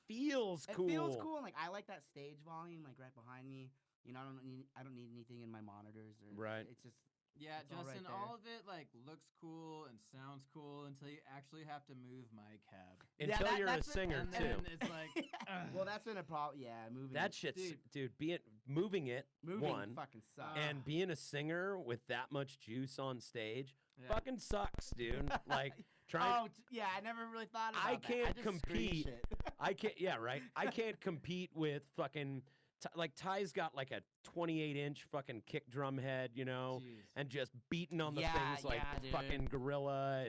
feels It cool. feels cool, and like I like that stage volume, like right behind me. You know, I don't need anything in my monitors or Right. It's just Yeah, It's all right Justin, there. all of it like looks cool and sounds cool until you actually have to move my cab. Until that- you're a that's what- singer And too. then it's like, well, that's been a problem. Yeah, moving That it- shit's dude. dude. Moving it moving one fucking sucks. and being a singer with that much juice on stage yeah. fucking sucks, dude. Like trying. yeah, I never really thought about I that. can't just scream compete. shit. I can't. Yeah, right. I can't compete with fucking. Like Ty's got like a 28-inch fucking kick drum head, Jeez. and just beating on the Yeah, things like yeah, dude. fucking gorilla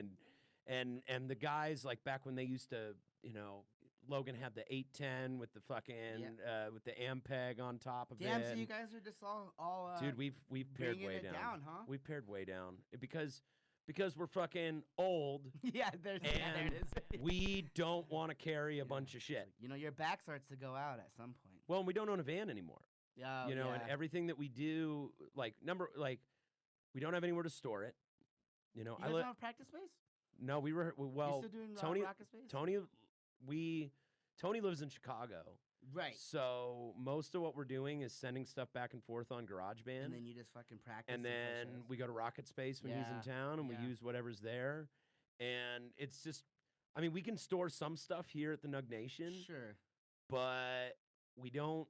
and the guys like back when they used to Logan had the 810 with the fucking with the Ampeg on top of Damn, it. so you and- guys are just all Dude, we've pared bringing way it down, huh? We've pared way down because we're fucking old. yeah, there And it is. We don't want to carry a Yeah. bunch of shit. You know, your back starts to go out at some point. Well, and we don't own a van anymore. Yeah, You know, and yeah. everything that we do, we don't have anywhere to store it. You know, You guys don't have practice space? no, we were You're well. still doing Tony, rocket space? Tony lives in Chicago, Right. so most of what we're doing is sending stuff back and forth on GarageBand, And then you just fucking practice. and play then shows. we go to Rocket Space when he's in Yeah, town, and yeah. we use whatever's there, and it's just, I mean, we can store some stuff here at the Nug Nation, Sure. but we don't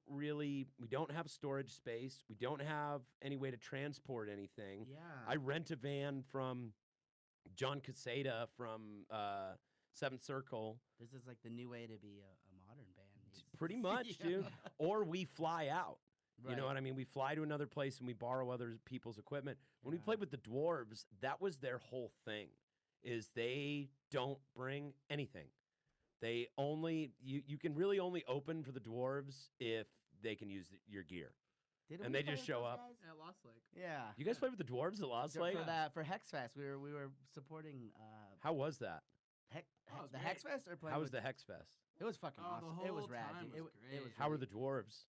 have storage space. We don't have any way to transport anything. Yeah. I rent a van from John Caseta from Seventh Circle. This is like the new way to be a modern band. these Pretty days. much, Yeah. dude. Or we fly out. You know Right. what I mean? We fly to another place and we borrow other people's equipment. When we Yeah. played with the Dwarves, that was their whole thing. Is they don't bring anything. They only you can really only open for the Dwarves if they can use your gear. Did and we they play just with show those up. guys? At Lost Lake. Yeah. You guys played with the Dwarves at Lost For Lake? for Hexfest, we were supporting How was that? Oh, it the was great. Hexfest or playing How was with- the Hexfest? It was fucking Oh, the awesome. It was whole rad, time dude. was It was great. How were really- the Dwarves?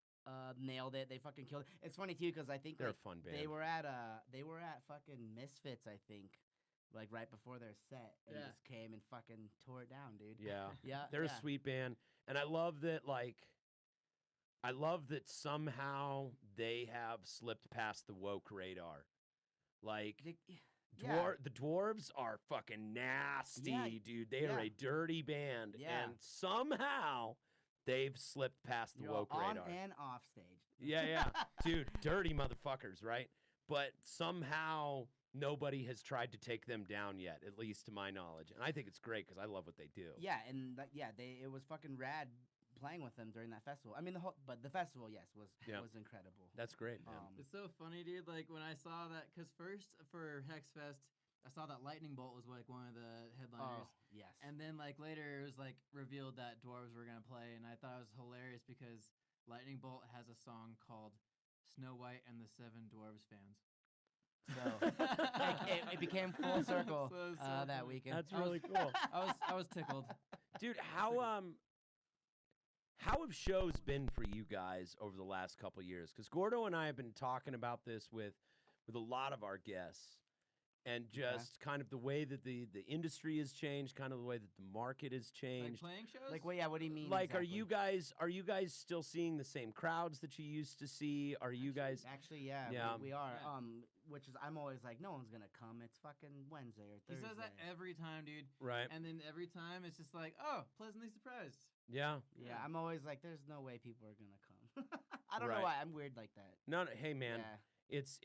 nailed it. They fucking killed it. It's funny too because I think They're a like, fun band. they were at fucking Misfits, I think, like right before their set, and Yeah. just came and fucking tore it down, dude. Yeah. Yeah, They're yeah. a sweet band. And I love that somehow they have slipped past the woke radar. Like They- yeah. the dwarves are fucking nasty, dude. They are yeah. a dirty band. Yeah. And somehow they've slipped past the You're woke on radar. and off stage. Yeah, yeah. Dude, dirty motherfuckers, right? But somehow nobody has tried to take them down yet, at least to my knowledge. And I think it's great because I love what they do. Yeah, and it was fucking rad playing with them during that festival. I mean, the festival, yes, was Yeah. was incredible. That's great, man. It's so funny, dude. Like when I saw that, because first for Hexfest, I saw that Lightning Bolt was like one of the headliners. Oh, yes. And then like later it was like revealed that Dwarves were gonna play, and I thought it was hilarious because Lightning Bolt has a song called "Snow White and the Seven Dwarves Fans." So it became full circle So that funny. weekend. That's I was- really cool. I was tickled. Dude, how have shows been for you guys over the last couple years? Because Gordo and I have been talking about this with a lot of our guests, and just kind of the way that the industry has changed, kind of the way that the market has Like changed. playing shows. Like, well, yeah. What do you mean? Like, exactly? are you guys still seeing the same crowds that you used to see? Are you guys? Actually, yeah, Yeah. we are. Yeah. Which is I'm always like, no one's gonna come. It's fucking Wednesday or he Thursday. says that every time, dude. Right. And then every time it's just like, oh, pleasantly surprised. Yeah. Yeah, I'm always like, there's no way people are gonna come. I don't Right. know why I'm weird like that. No, hey man, Yeah. it's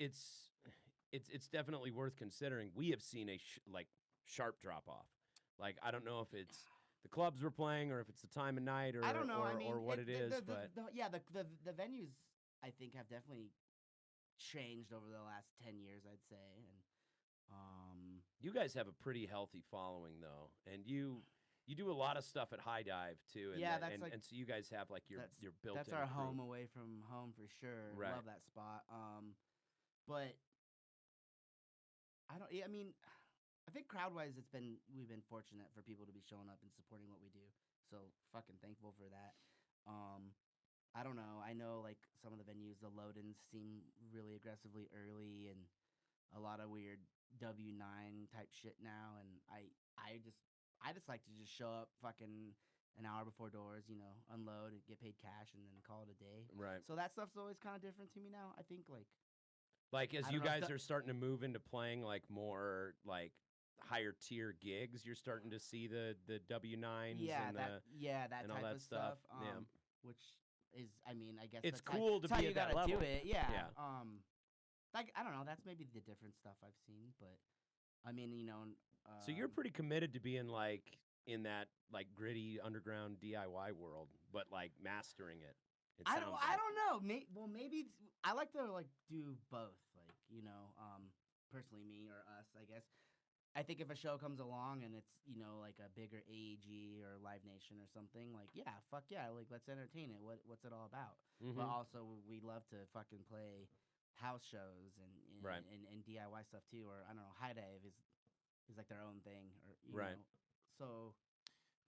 definitely worth considering. We have seen a sharp drop off. Like I don't know if it's the clubs we're playing or if it's the time of night or I don't know. or, I mean, or what it is, but the venues I think have definitely changed over the last 10 years. I'd say, and you guys have a pretty healthy following though, and you do a lot of stuff at High Dive too. And Yeah, that- that's and, like- and so you guys have like your built. that's our home away from home for sure. Right. Love that spot. But I don't. I mean, I think crowd wise, we've been fortunate for people to be showing up and supporting what we do. So fucking thankful for that. I don't know. I know like some of the venues, the load-ins seem really aggressively early and a lot of weird W9 type shit now. And I just like to just show up fucking an hour before doors, unload and get paid cash and then call it a day. Right. So that stuff's always kind of different to me now. I think Like as I you don't know if guys that- are starting to move into playing like more like higher tier gigs, you're starting to see the W9s and that and all type that of stuff. stuff. Yeah. Which is, I mean, I guess It's that's cool to that's how be you at that gotta do level. it. Yeah. Yeah. Like I don't know. That's maybe the different stuff I've seen, but I mean, So you're pretty committed to being like in that like gritty underground DIY world, but like mastering it. It I sounds don't. like. I don't know. Maybe I like to like do both. Like personally, me or us, I guess. I think if a show comes along and it's, you know, like a bigger AEG or Live Nation or something, like, yeah, fuck yeah, like, let's entertain it. What's it all about? Mhm. But also, we love to fucking play house shows and Right. and DIY stuff too. Or I don't know, High Dive is like their own thing. Or you Right. know, so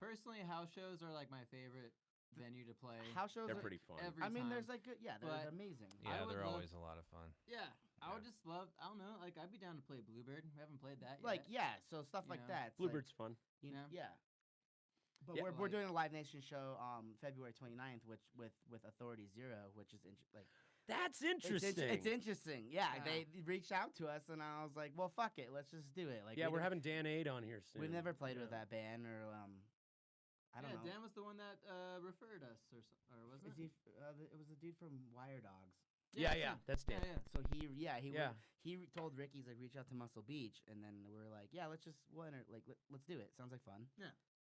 Personally, house shows are like my favorite venue to play. house shows They're are pretty fun. every I mean, time. there's like good, yeah, they're But- amazing. I Yeah, would they're love- always a lot of fun. Yeah, I would Yeah. just love. I don't know. Like I'd be down to play Bluebird. We haven't played that Like yet. yeah, so stuff You like know, that. It's Bluebird's fun. like, you know, Yeah. yeah. But Yeah. we're Like- doing a Live Nation show February 29th, which with Authority Zero, which is like That's it's interesting. It's interesting. Yeah, Yeah. they reached out to us, and I was like, well, fuck it, let's just do it. Like yeah, we we're nev- having Dan Aid on here soon. we've never played with Yeah. that band or I don't yeah, know. Dan was the one that referred us, or wasn't Is it? it was the dude from Wire Dogs. Yeah, same. that's Dan. Yeah, So he Yeah. told Rick, he's like, reach out to Muscle Beach, and then we're like, yeah, let's just let's do it. Sounds like fun.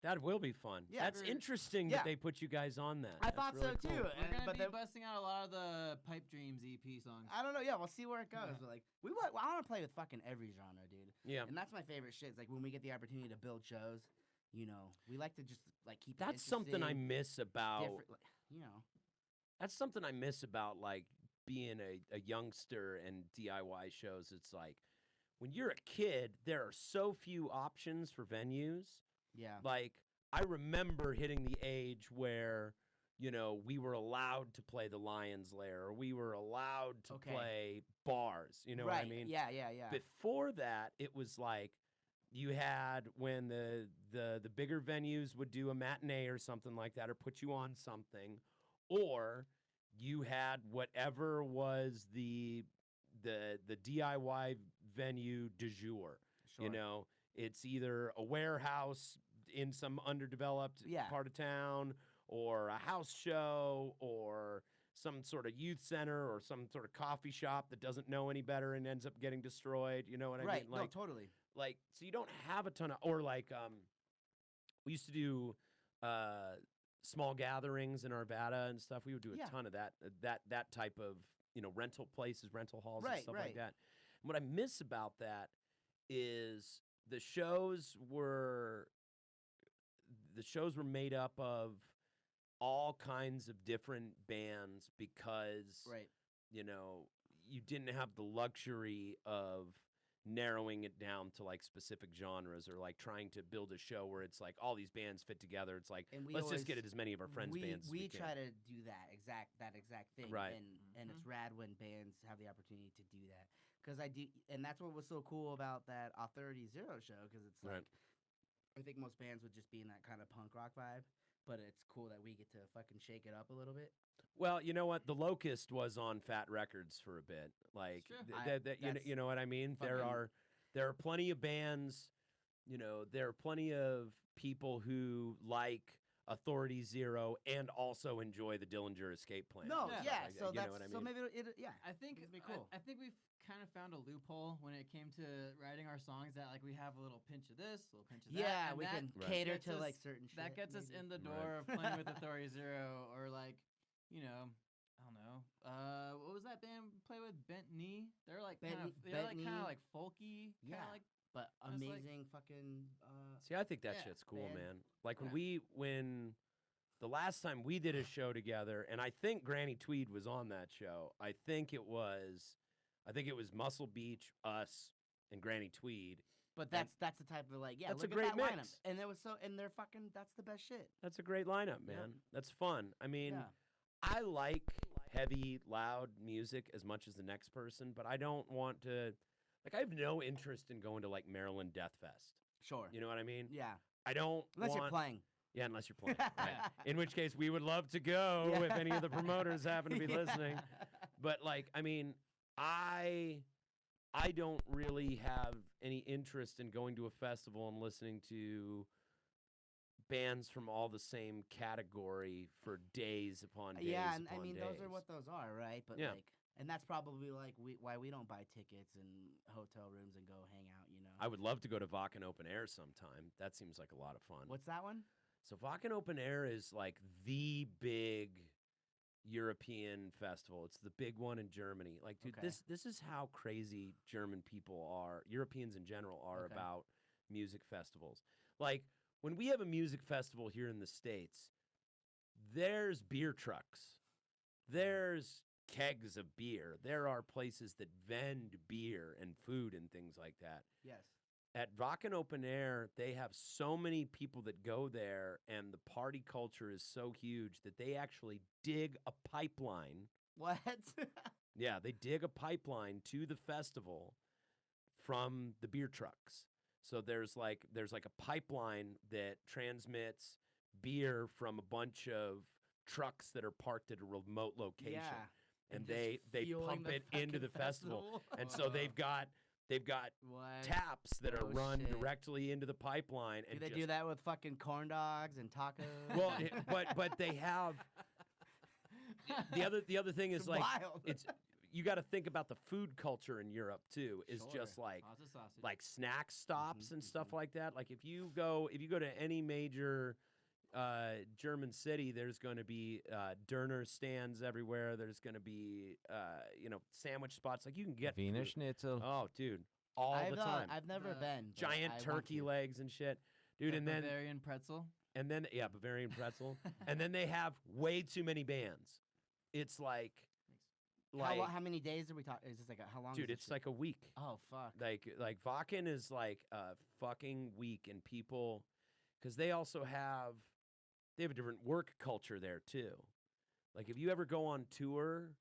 That will be fun. Yeah. That's We're- interesting Yeah. that they put you guys on that. I That's thought really so cool. too. We're gonna but be then, busting out a lot of the Pipe Dreams EP songs. I don't know. Yeah, we'll see where it goes. Yeah. But like, I want to play with fucking every genre, dude. Yeah. And that's my favorite shit. It's like when we get the opportunity to build shows, you know, we like to just like keep. it That's something I interesting, miss about. different, like, you know. That's something I miss about like being a youngster and DIY shows. It's like when you're a kid, there are so few options for venues. Yeah. Like I remember hitting the age where, you know, we were allowed to play the Lion's Lair, or we were allowed to Okay. play bars. You know what I mean? Yeah, yeah, yeah. Before that, it was like you had when the bigger venues would do a matinee or something like that, or put you on something, or you had whatever was the DIY venue du jour. Sure. You know, it's either a warehouse in some underdeveloped Yeah. part of town, or a house show, or some sort of youth center, or some sort of coffee shop that doesn't know any better and ends up getting destroyed. You know what I Right. mean? No, Like, totally. so you don't have a ton of, or like we used to do small gatherings in Arvada and stuff. We would do a Yeah. ton of that type of, you know, rental places, rental halls, and Right, stuff like right. that. And what I miss about that is the shows were made up of all kinds of different bands because Right. you know, you didn't have the luxury of narrowing it down to like specific genres, or like trying to build a show where it's like all these bands fit together. It's like, And we let's just get always- as many of our friends' bands as we can. try to do that exact thing, Right. And it's rad when bands have the opportunity to do that, because I do, and that's what was so cool about that Authority Zero show, because it's Right. like I think most bands would just be in that kind of punk rock vibe, but it's cool that we get to fucking shake it up a little bit. Well, you know what? The Locust was on Fat Records for a bit. Like, Sure. That's you know what I mean? There fucking- are plenty of bands. You know, there are plenty of people who like Authority Zero and also enjoy the Dillinger Escape Plan. No, Yeah. yeah, Stuff like that, so you that's know what I so mean? maybe yeah. I think It's be cool. I think we've kind of found a loophole when it came to writing our songs, that like we have a little pinch of this, a little pinch of that. Yeah, and we that can Right. cater gets to us- like certain shit. that gets us maybe. in the Right. door of playing with Authority Zero, or like, you know, I don't know. What was that band we play with? Bent Knee. They're like Bent kind of Knee- they're Bent like kind Knee. of like folky. Yeah. Kinda like But And it's like- amazing fucking. See, I think that Yeah, shit's cool, man. man. Like Yeah. when the last time we did a show together, and I think Granny Tweed was on that show. I think it was Muscle Beach, us, and Granny Tweed. But that's the type of like, yeah, That's a look great at that lineup. mix. And it was and they're fucking, that's the best shit. That's a great lineup, Yep. man. That's fun. I mean, Yeah. I like heavy, loud music as much as the next person, but I don't want to. Like, I have no interest in going to like Maryland Death Fest. Sure. You know what I mean? Yeah. I don't Unless want. you're playing. Yeah, unless you're playing. Right? In which case, we would love to go Yeah. if any of the promoters happen to be Yeah. listening. But like, I mean, I don't really have any interest in going to a festival and listening to bands from all the same category for days upon days. Yeah, and I upon mean those are days. what those are, right? But Yeah. like, and that's probably like why we don't buy tickets and hotel rooms and go hang out. You know. I would love to go to Vakken Open Air sometime. That seems like a lot of fun. What's that one? So Vakken Open Air is like the big European festival. It's the big one in Germany. Like, dude, Okay. this is how crazy German people are, Europeans in general are Okay. about music festivals. Like when we have a music festival here in the States, there's beer trucks. There's kegs of beer. There are places that vend beer and food and things like that. Yes. At Vakken Open Air, they have so many people that go there, and the party culture is so huge that they actually dig a pipeline. What? Yeah, they dig a pipeline to the festival from the beer trucks. So there's like a pipeline that transmits beer from a bunch of trucks that are parked at a remote location. Yeah. And just they fueling pump the it into the fucking festival. And so they've got What? taps that are Oh, run shit. directly into the pipeline. Do And they just, do that with fucking corn dogs and tacos? Well, but they have the other thing It's is like wild. it's you got to think about the food culture in Europe too. Is Sure. just like Lots of sausage. snack stops Mhm, and stuff like that. Like if you go to any major German city, there's going to be Döner stands everywhere. There's going to be sandwich spots. Like you can get Wiener food. Schnitzel. Oh, dude, all the time. I've never The been. but Giant I want turkey to. legs and shit, dude. The And then Bavarian pretzel. Bavarian pretzel. And then they have way too many bands. It's like How many days are we talking? Is this like how long? dude, is this it's shit? like a week. Oh fuck. Like Vakken is like a fucking week, and people, because they have a different work culture there too. Like if you ever go on tour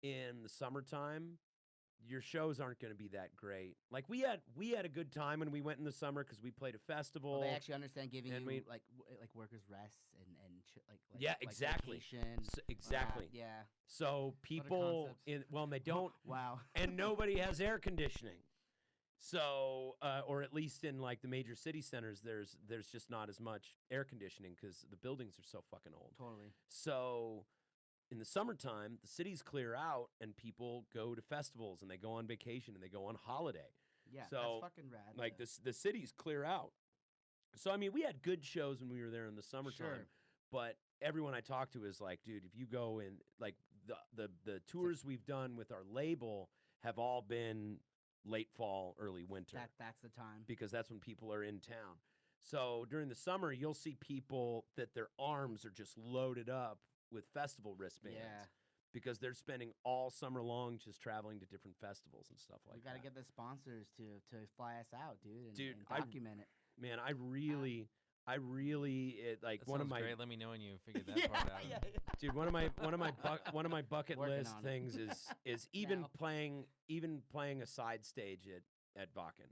in the summertime, your shows aren't going to be that great. Like we had a good time when we went in the summer because we played a festival. Well, they actually understand giving and you we- like workers rest and Yeah, like exactly. vacation, Exactly. yeah. So people concept. and they don't Wow. and nobody has air conditioning. So, or at least in like the major city centers, there's just not as much air conditioning because the buildings are so fucking old. Totally. So, in the summertime, the cities clear out and people go to festivals and they go on vacation and they go on holiday. Yeah. So, that's fucking rad. Like yeah. the cities clear out. So I mean, we had good shows when we were there in the summertime. Sure. But everyone I talk to is like, dude, if you go in, like the tours we've done with our label have all been late fall, early winter, That's the time. because that's when people are in town. So during the summer, you'll see people that their arms are just loaded up with festival wristbands. Yeah. Because they're spending all summer long just traveling to different festivals and stuff like We got to that. get the sponsors to fly us out, dude, and, Dude, and document it. Man, I really, like That one of sounds my great. Let me know when you figure that part out. dude, one of my bucket Working list on it. things is even Now. playing a side stage at Vakken.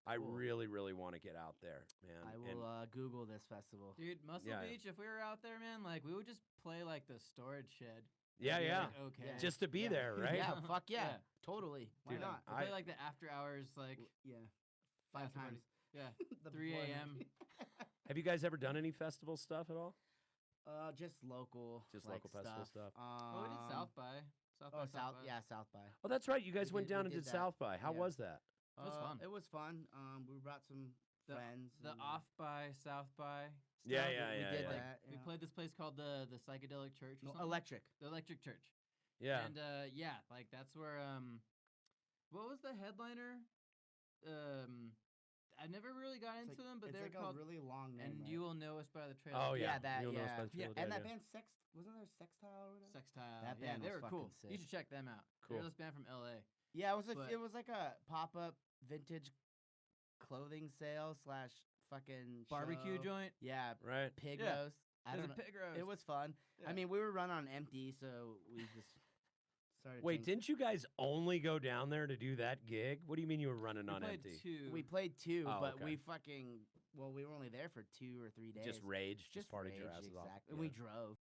I Cool. really want to get out there, man. I And will Google this festival. Dude, Muscle Yeah. Beach, if we were out there, man, like we would just play like the storage shed. yeah, We'd be yeah, like, okay. Yeah. just to be Yeah. there, right? Yeah, fuck yeah, Yeah. totally. Why Dude, not? We'd play like the after hours, like Yeah, 5 after times. party. Yeah, The 3 beforehand. a.m. Have you guys ever done any festival stuff at all? Just local. Just like, local festival stuff. Oh, we did South by. South by Oh, South by. yeah, South by. Oh, that's right. You guys went did- down we and did did that. South by. How Yeah. was that? It was fun. It was fun. We brought some The- friends. The and off by, South by. Yeah, stuff. yeah, we yeah, did yeah. that. We yeah. played this place called the Psychedelic Church. Or No, something. Electric. The Electric Church. Yeah. And yeah, like that's where what was the headliner? I never really got It's into like- them, but it's they're like called a really long name. And right? You Will Know Us by the Trail. Oh Yeah, yeah. that. You'll know Yeah. us by the Trail of And Dead, that yeah. band wasn't there Sextile or whatever? Sextile. That yeah, band they was were cool. fucking sick. You should check them out. Cool. They're this band from LA. Yeah, it was But- it was like a pop up vintage clothing sale / fucking Barbecue show. joint. Yeah, Right. pig Yeah. roast. I There's don't a know. pig roast. It was fun. Yeah. I mean, we were run on empty, so we just started. Wait, changing- didn't you guys only go down there to do that gig? What do you mean you were running We on played empty? 2. we played 2, Oh, but okay. we fucking we were only there for 2 or 3 days. Just rage, just partied rage, your asses off. exactly. And Yeah. we drove.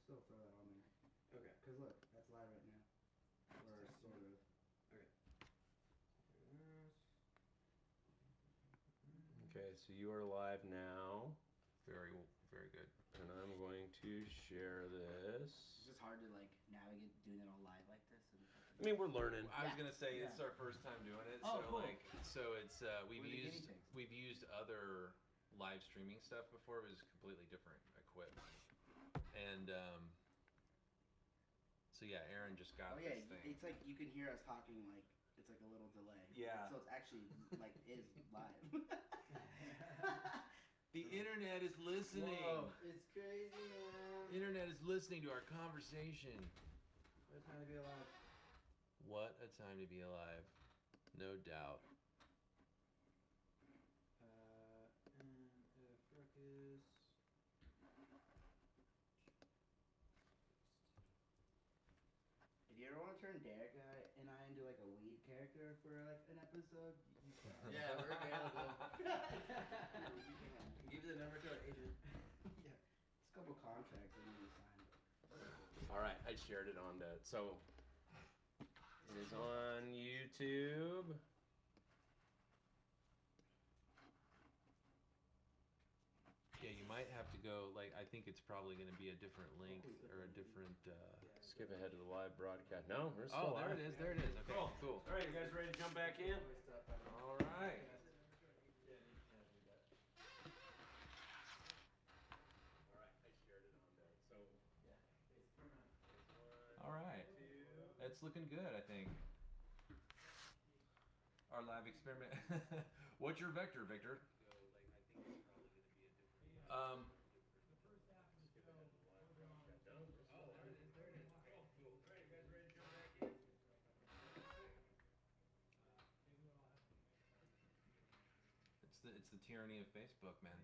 still throw that on there. Okay. Cause look, that's live right now. Or sort of. Okay, so you are live now, Very, very good. and I'm going to share this. It's just hard to like navigate doing it all live like this. And I mean, we're learning. I was Yeah. gonna say Yeah. it's our first time doing it, Oh, so cool. like, so it's We're the guinea pigs. we've used other live streaming stuff before. It was completely different equipment, and so yeah, Aaron just got oh yeah, this thing. it's like you can hear us talking like it's like a little delay. Yeah. So it's actually like is live. The internet is listening. It's crazy, man. Internet is listening to our conversation. It's time to be alive. What a time to be alive, no doubt. And Ruckus. If you ever want to turn Derek and I into like a weed character for like an episode, you can. Yeah, we're available. You can. Give the number to our agent. Yeah. It's a couple contracts I need to sign. All right, I shared it on the. So it is on YouTube. Yeah, you might have to go. Like, I think it's probably going to be a different link or a different. Skip ahead to the live broadcast. No, we're Oh, still there live. it is. There it is. Okay, Cool. cool. All right, you guys ready to jump back in? All right. All right. It's looking good, I think. Our live experiment. What's your vector, Victor? It's the tyranny of Facebook, man.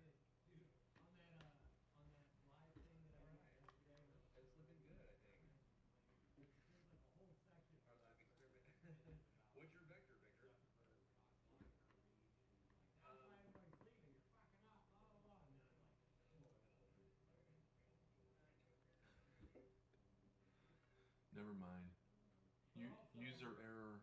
What's your vector, Victor? Never mind. User error.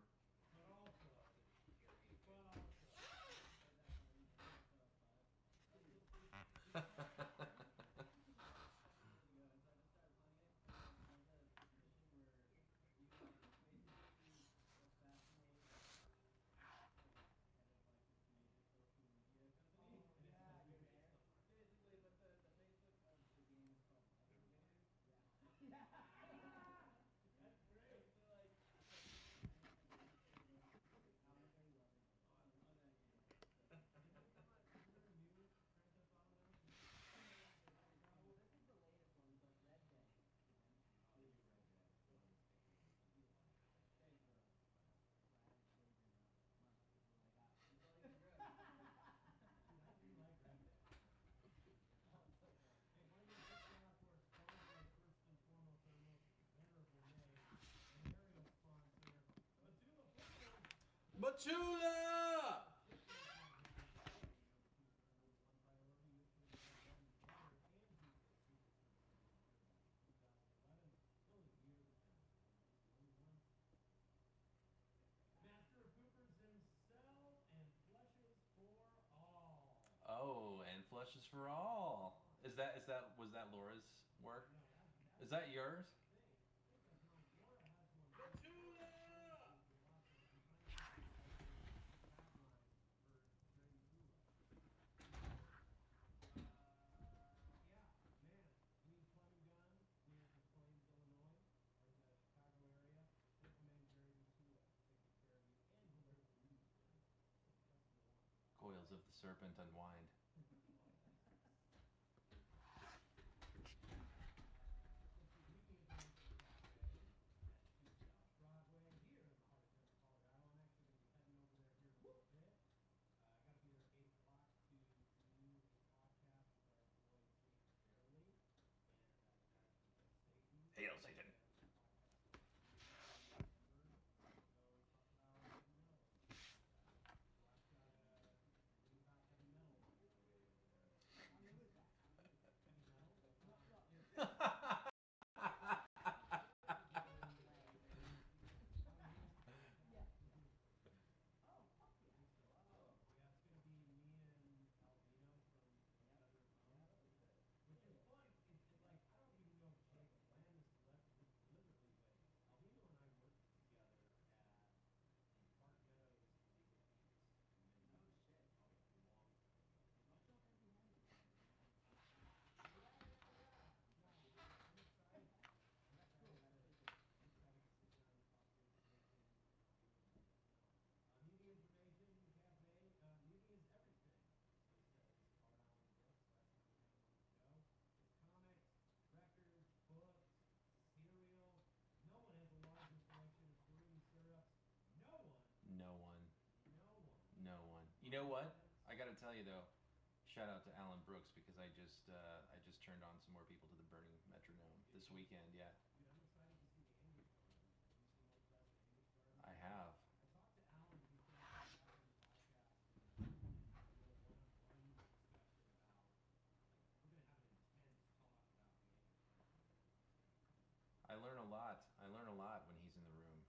Matula! Oh, and Flushes for All. Was that Laura's work? Is that yours? Coils of the serpent unwind. Hail Satan. know what? I gotta tell you though, shout out to Alan Brooks because I just turned on some more people to the Burning Metronome this weekend. Yeah, I have. I learn a lot. I learn a lot when he's in the room.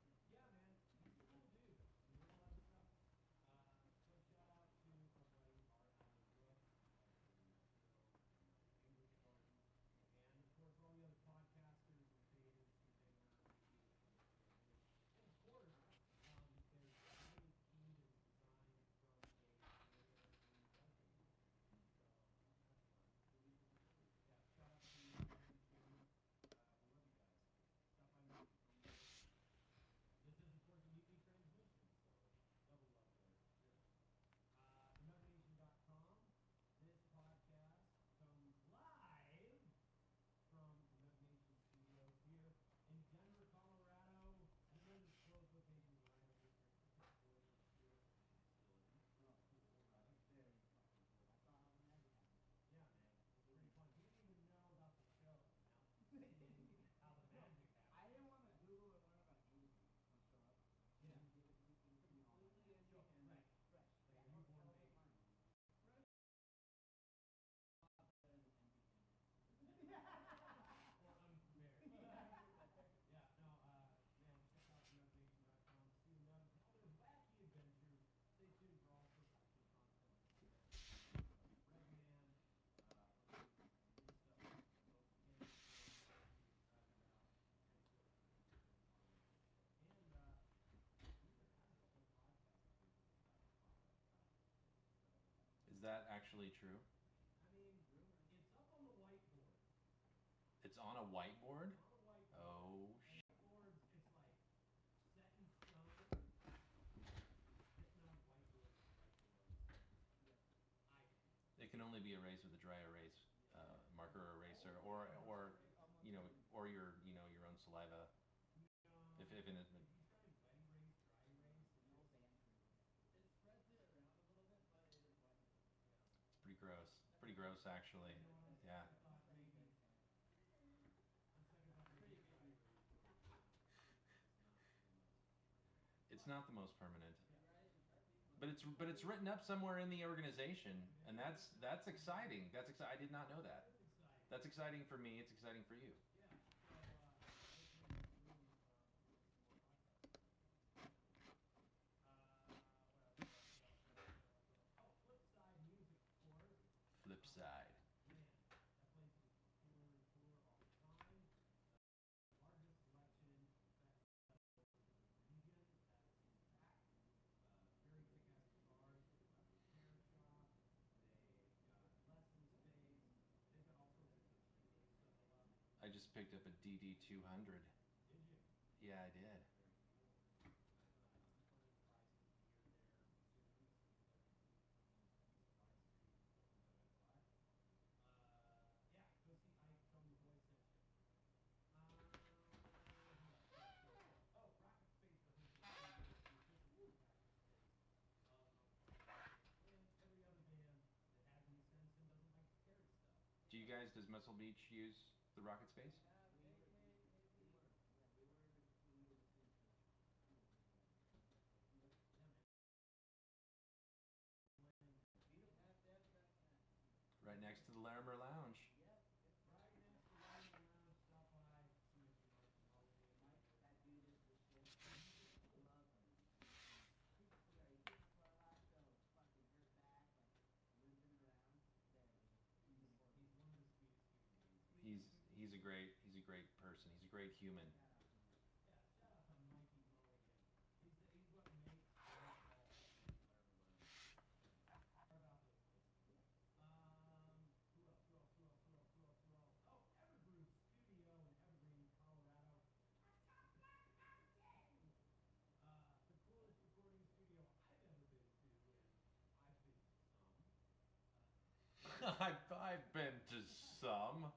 Is that actually true? It's on a whiteboard? Oh, it can only be erased with a dry erase marker eraser, or you know, or your own saliva. If in it, it's pretty gross. Pretty gross, actually. Yeah. It's not the most permanent, but it's written up somewhere in the organization, and that's exciting. I did not know that. That's exciting for me. It's exciting for you. Flip side. I just picked up a DD 200. Yeah, I did. Do you guys, does Muscle Beach use the Rocket Space? Right next to the Larimer Lounge. He's he's a great person. He's a great human. I've been to some.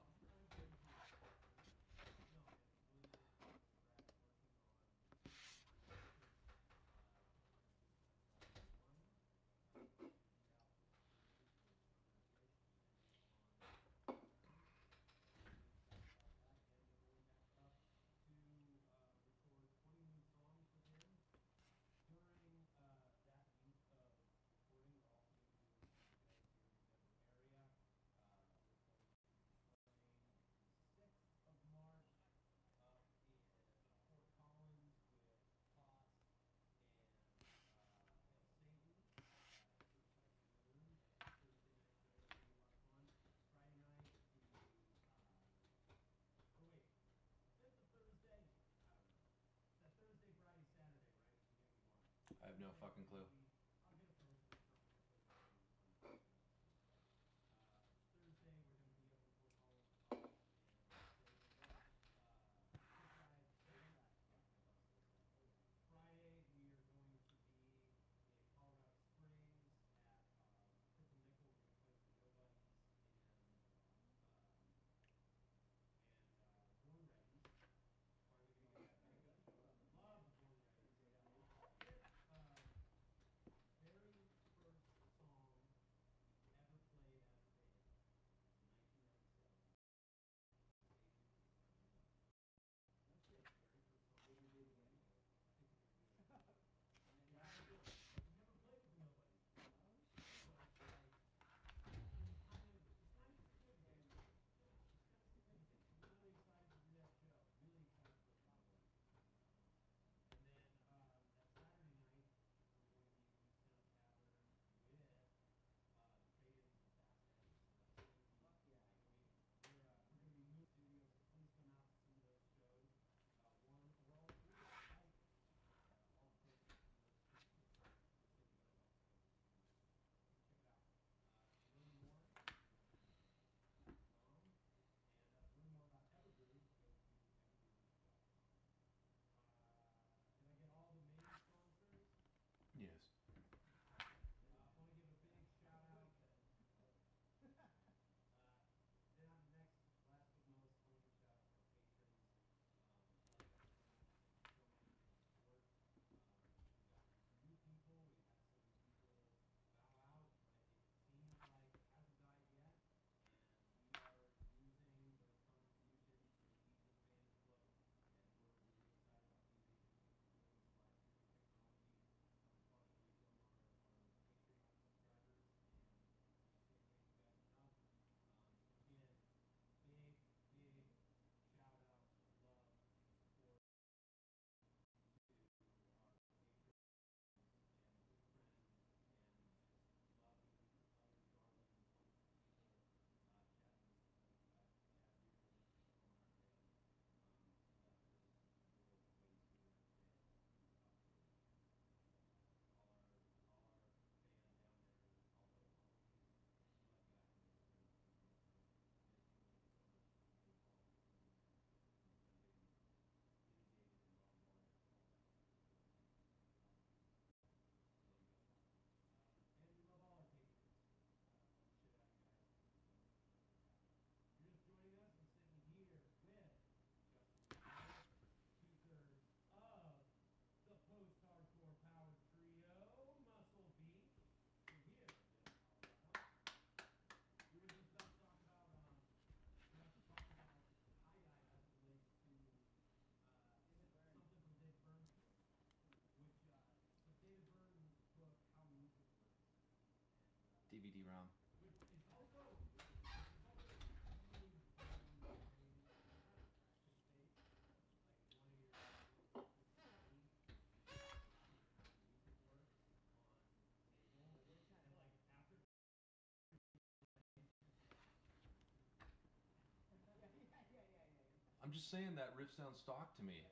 no fucking clue. Yes. DVD-ROM. I'm just saying that riff sounds stock to me.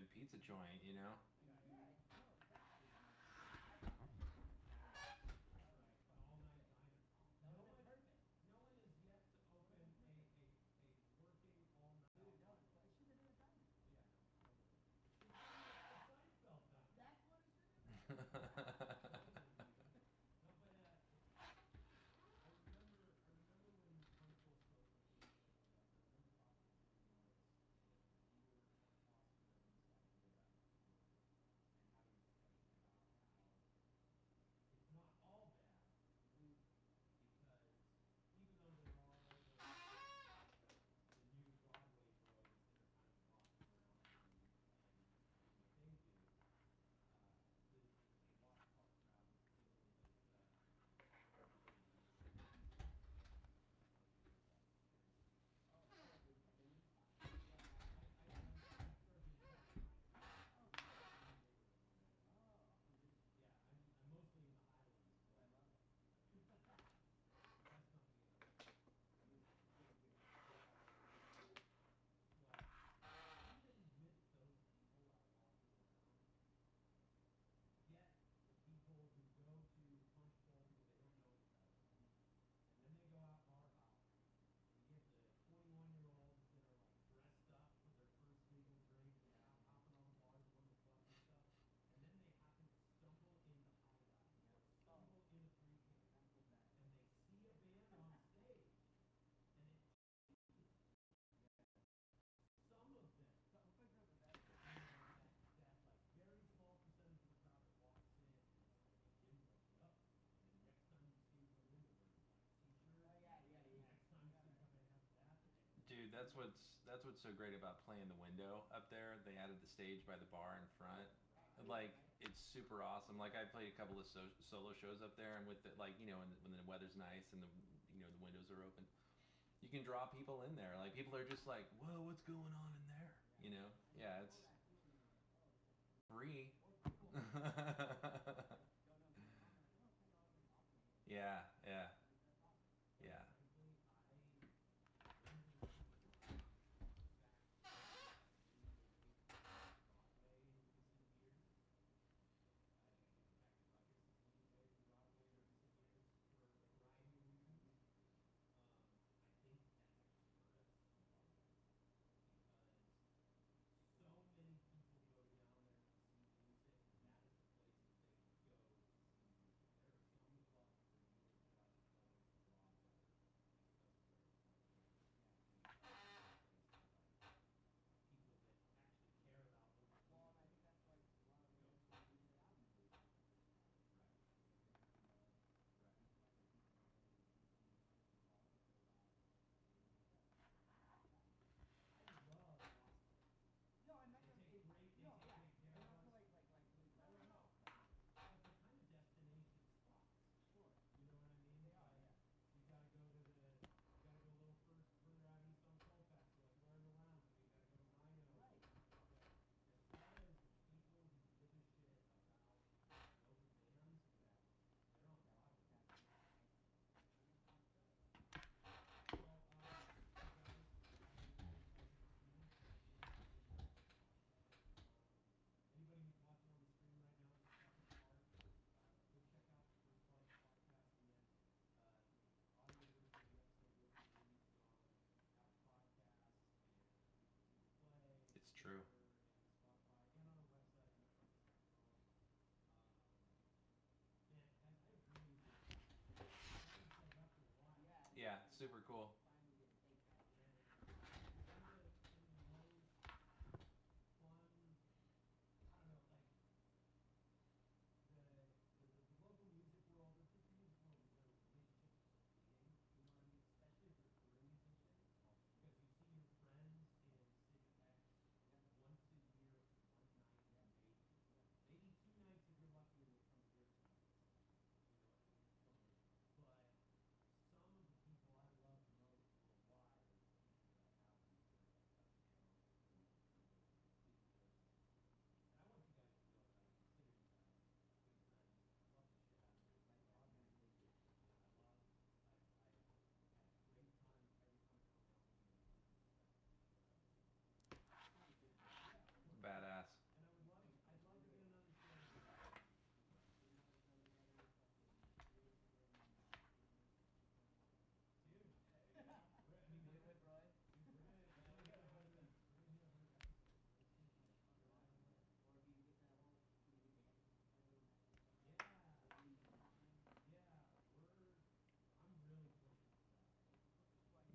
good pizza joint, you know? Dude, that's what's so great about playing the window up there. They added the stage by the bar in front. And, like, it's super awesome. Like, I played a couple of solo shows up there, and with the, like, you know, when the weather's nice and the windows are open, you can draw people in there. Like, people are just like, whoa, what's going on in there? You know? Yeah, it's free. Yeah, yeah, yeah. It's true. Yeah, super cool.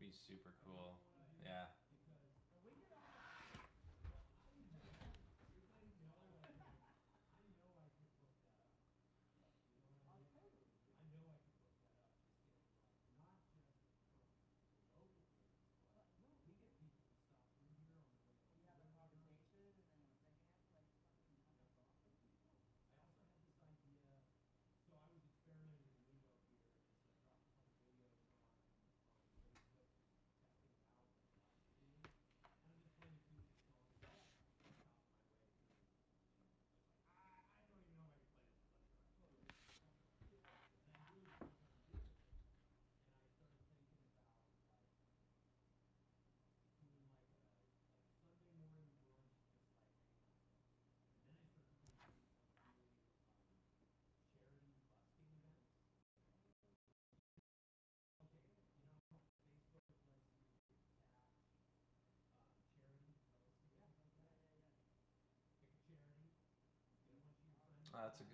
be super cool. Yeah.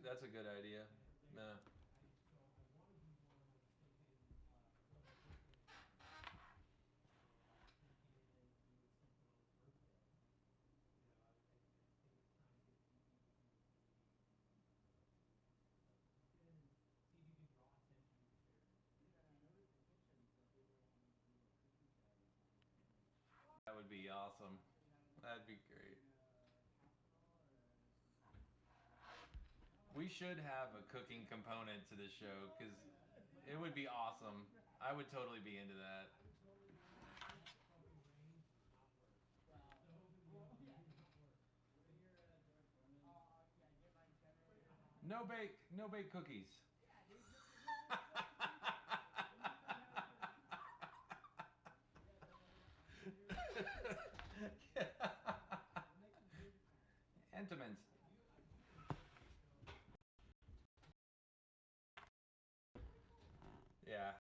That's a good idea. No. That would be awesome. That'd be great. We should have a cooking component to this show because it would be awesome. I would totally be into that. No bake cookies. Entenmann's. Yeah.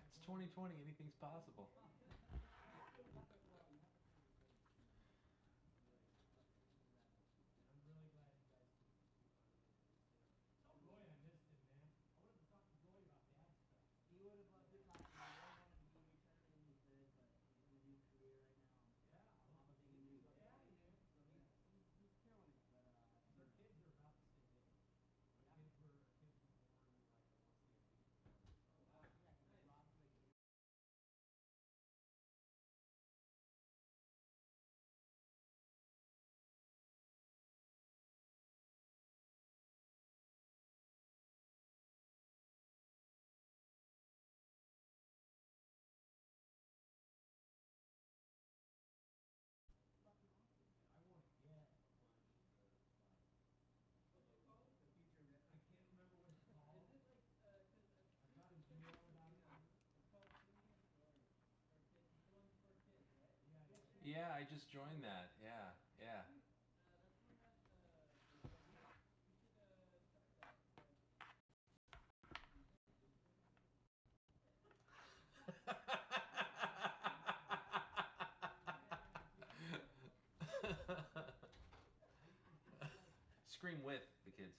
It's 2020. Anything's possible. Yeah, I just joined that. Yeah, yeah. Scream with the kids.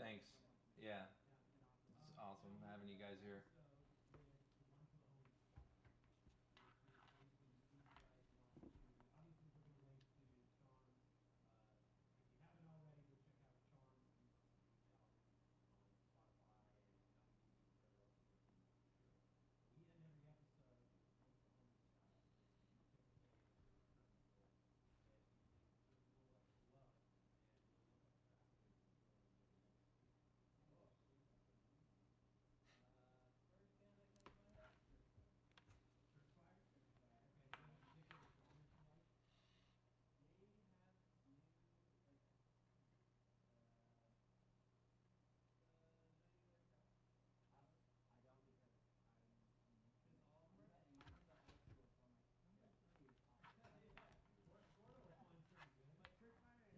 Thanks. Yeah. It's awesome having you guys here.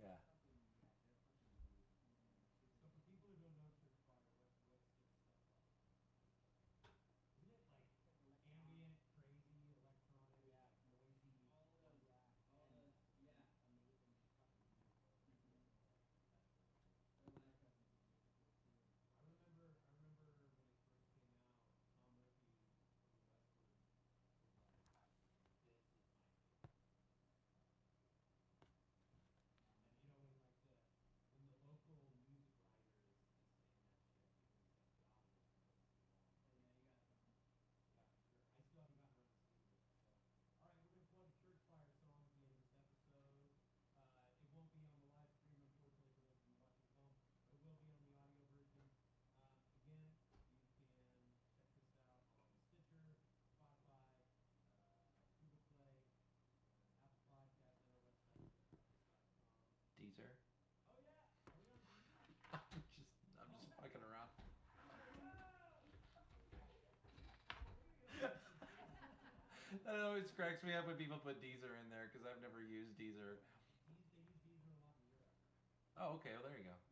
Yeah. Deezer. I'm just fucking around. That always cracks me up when people put Deezer in there because I've never used Deezer. Oh, okay. Well, there you go.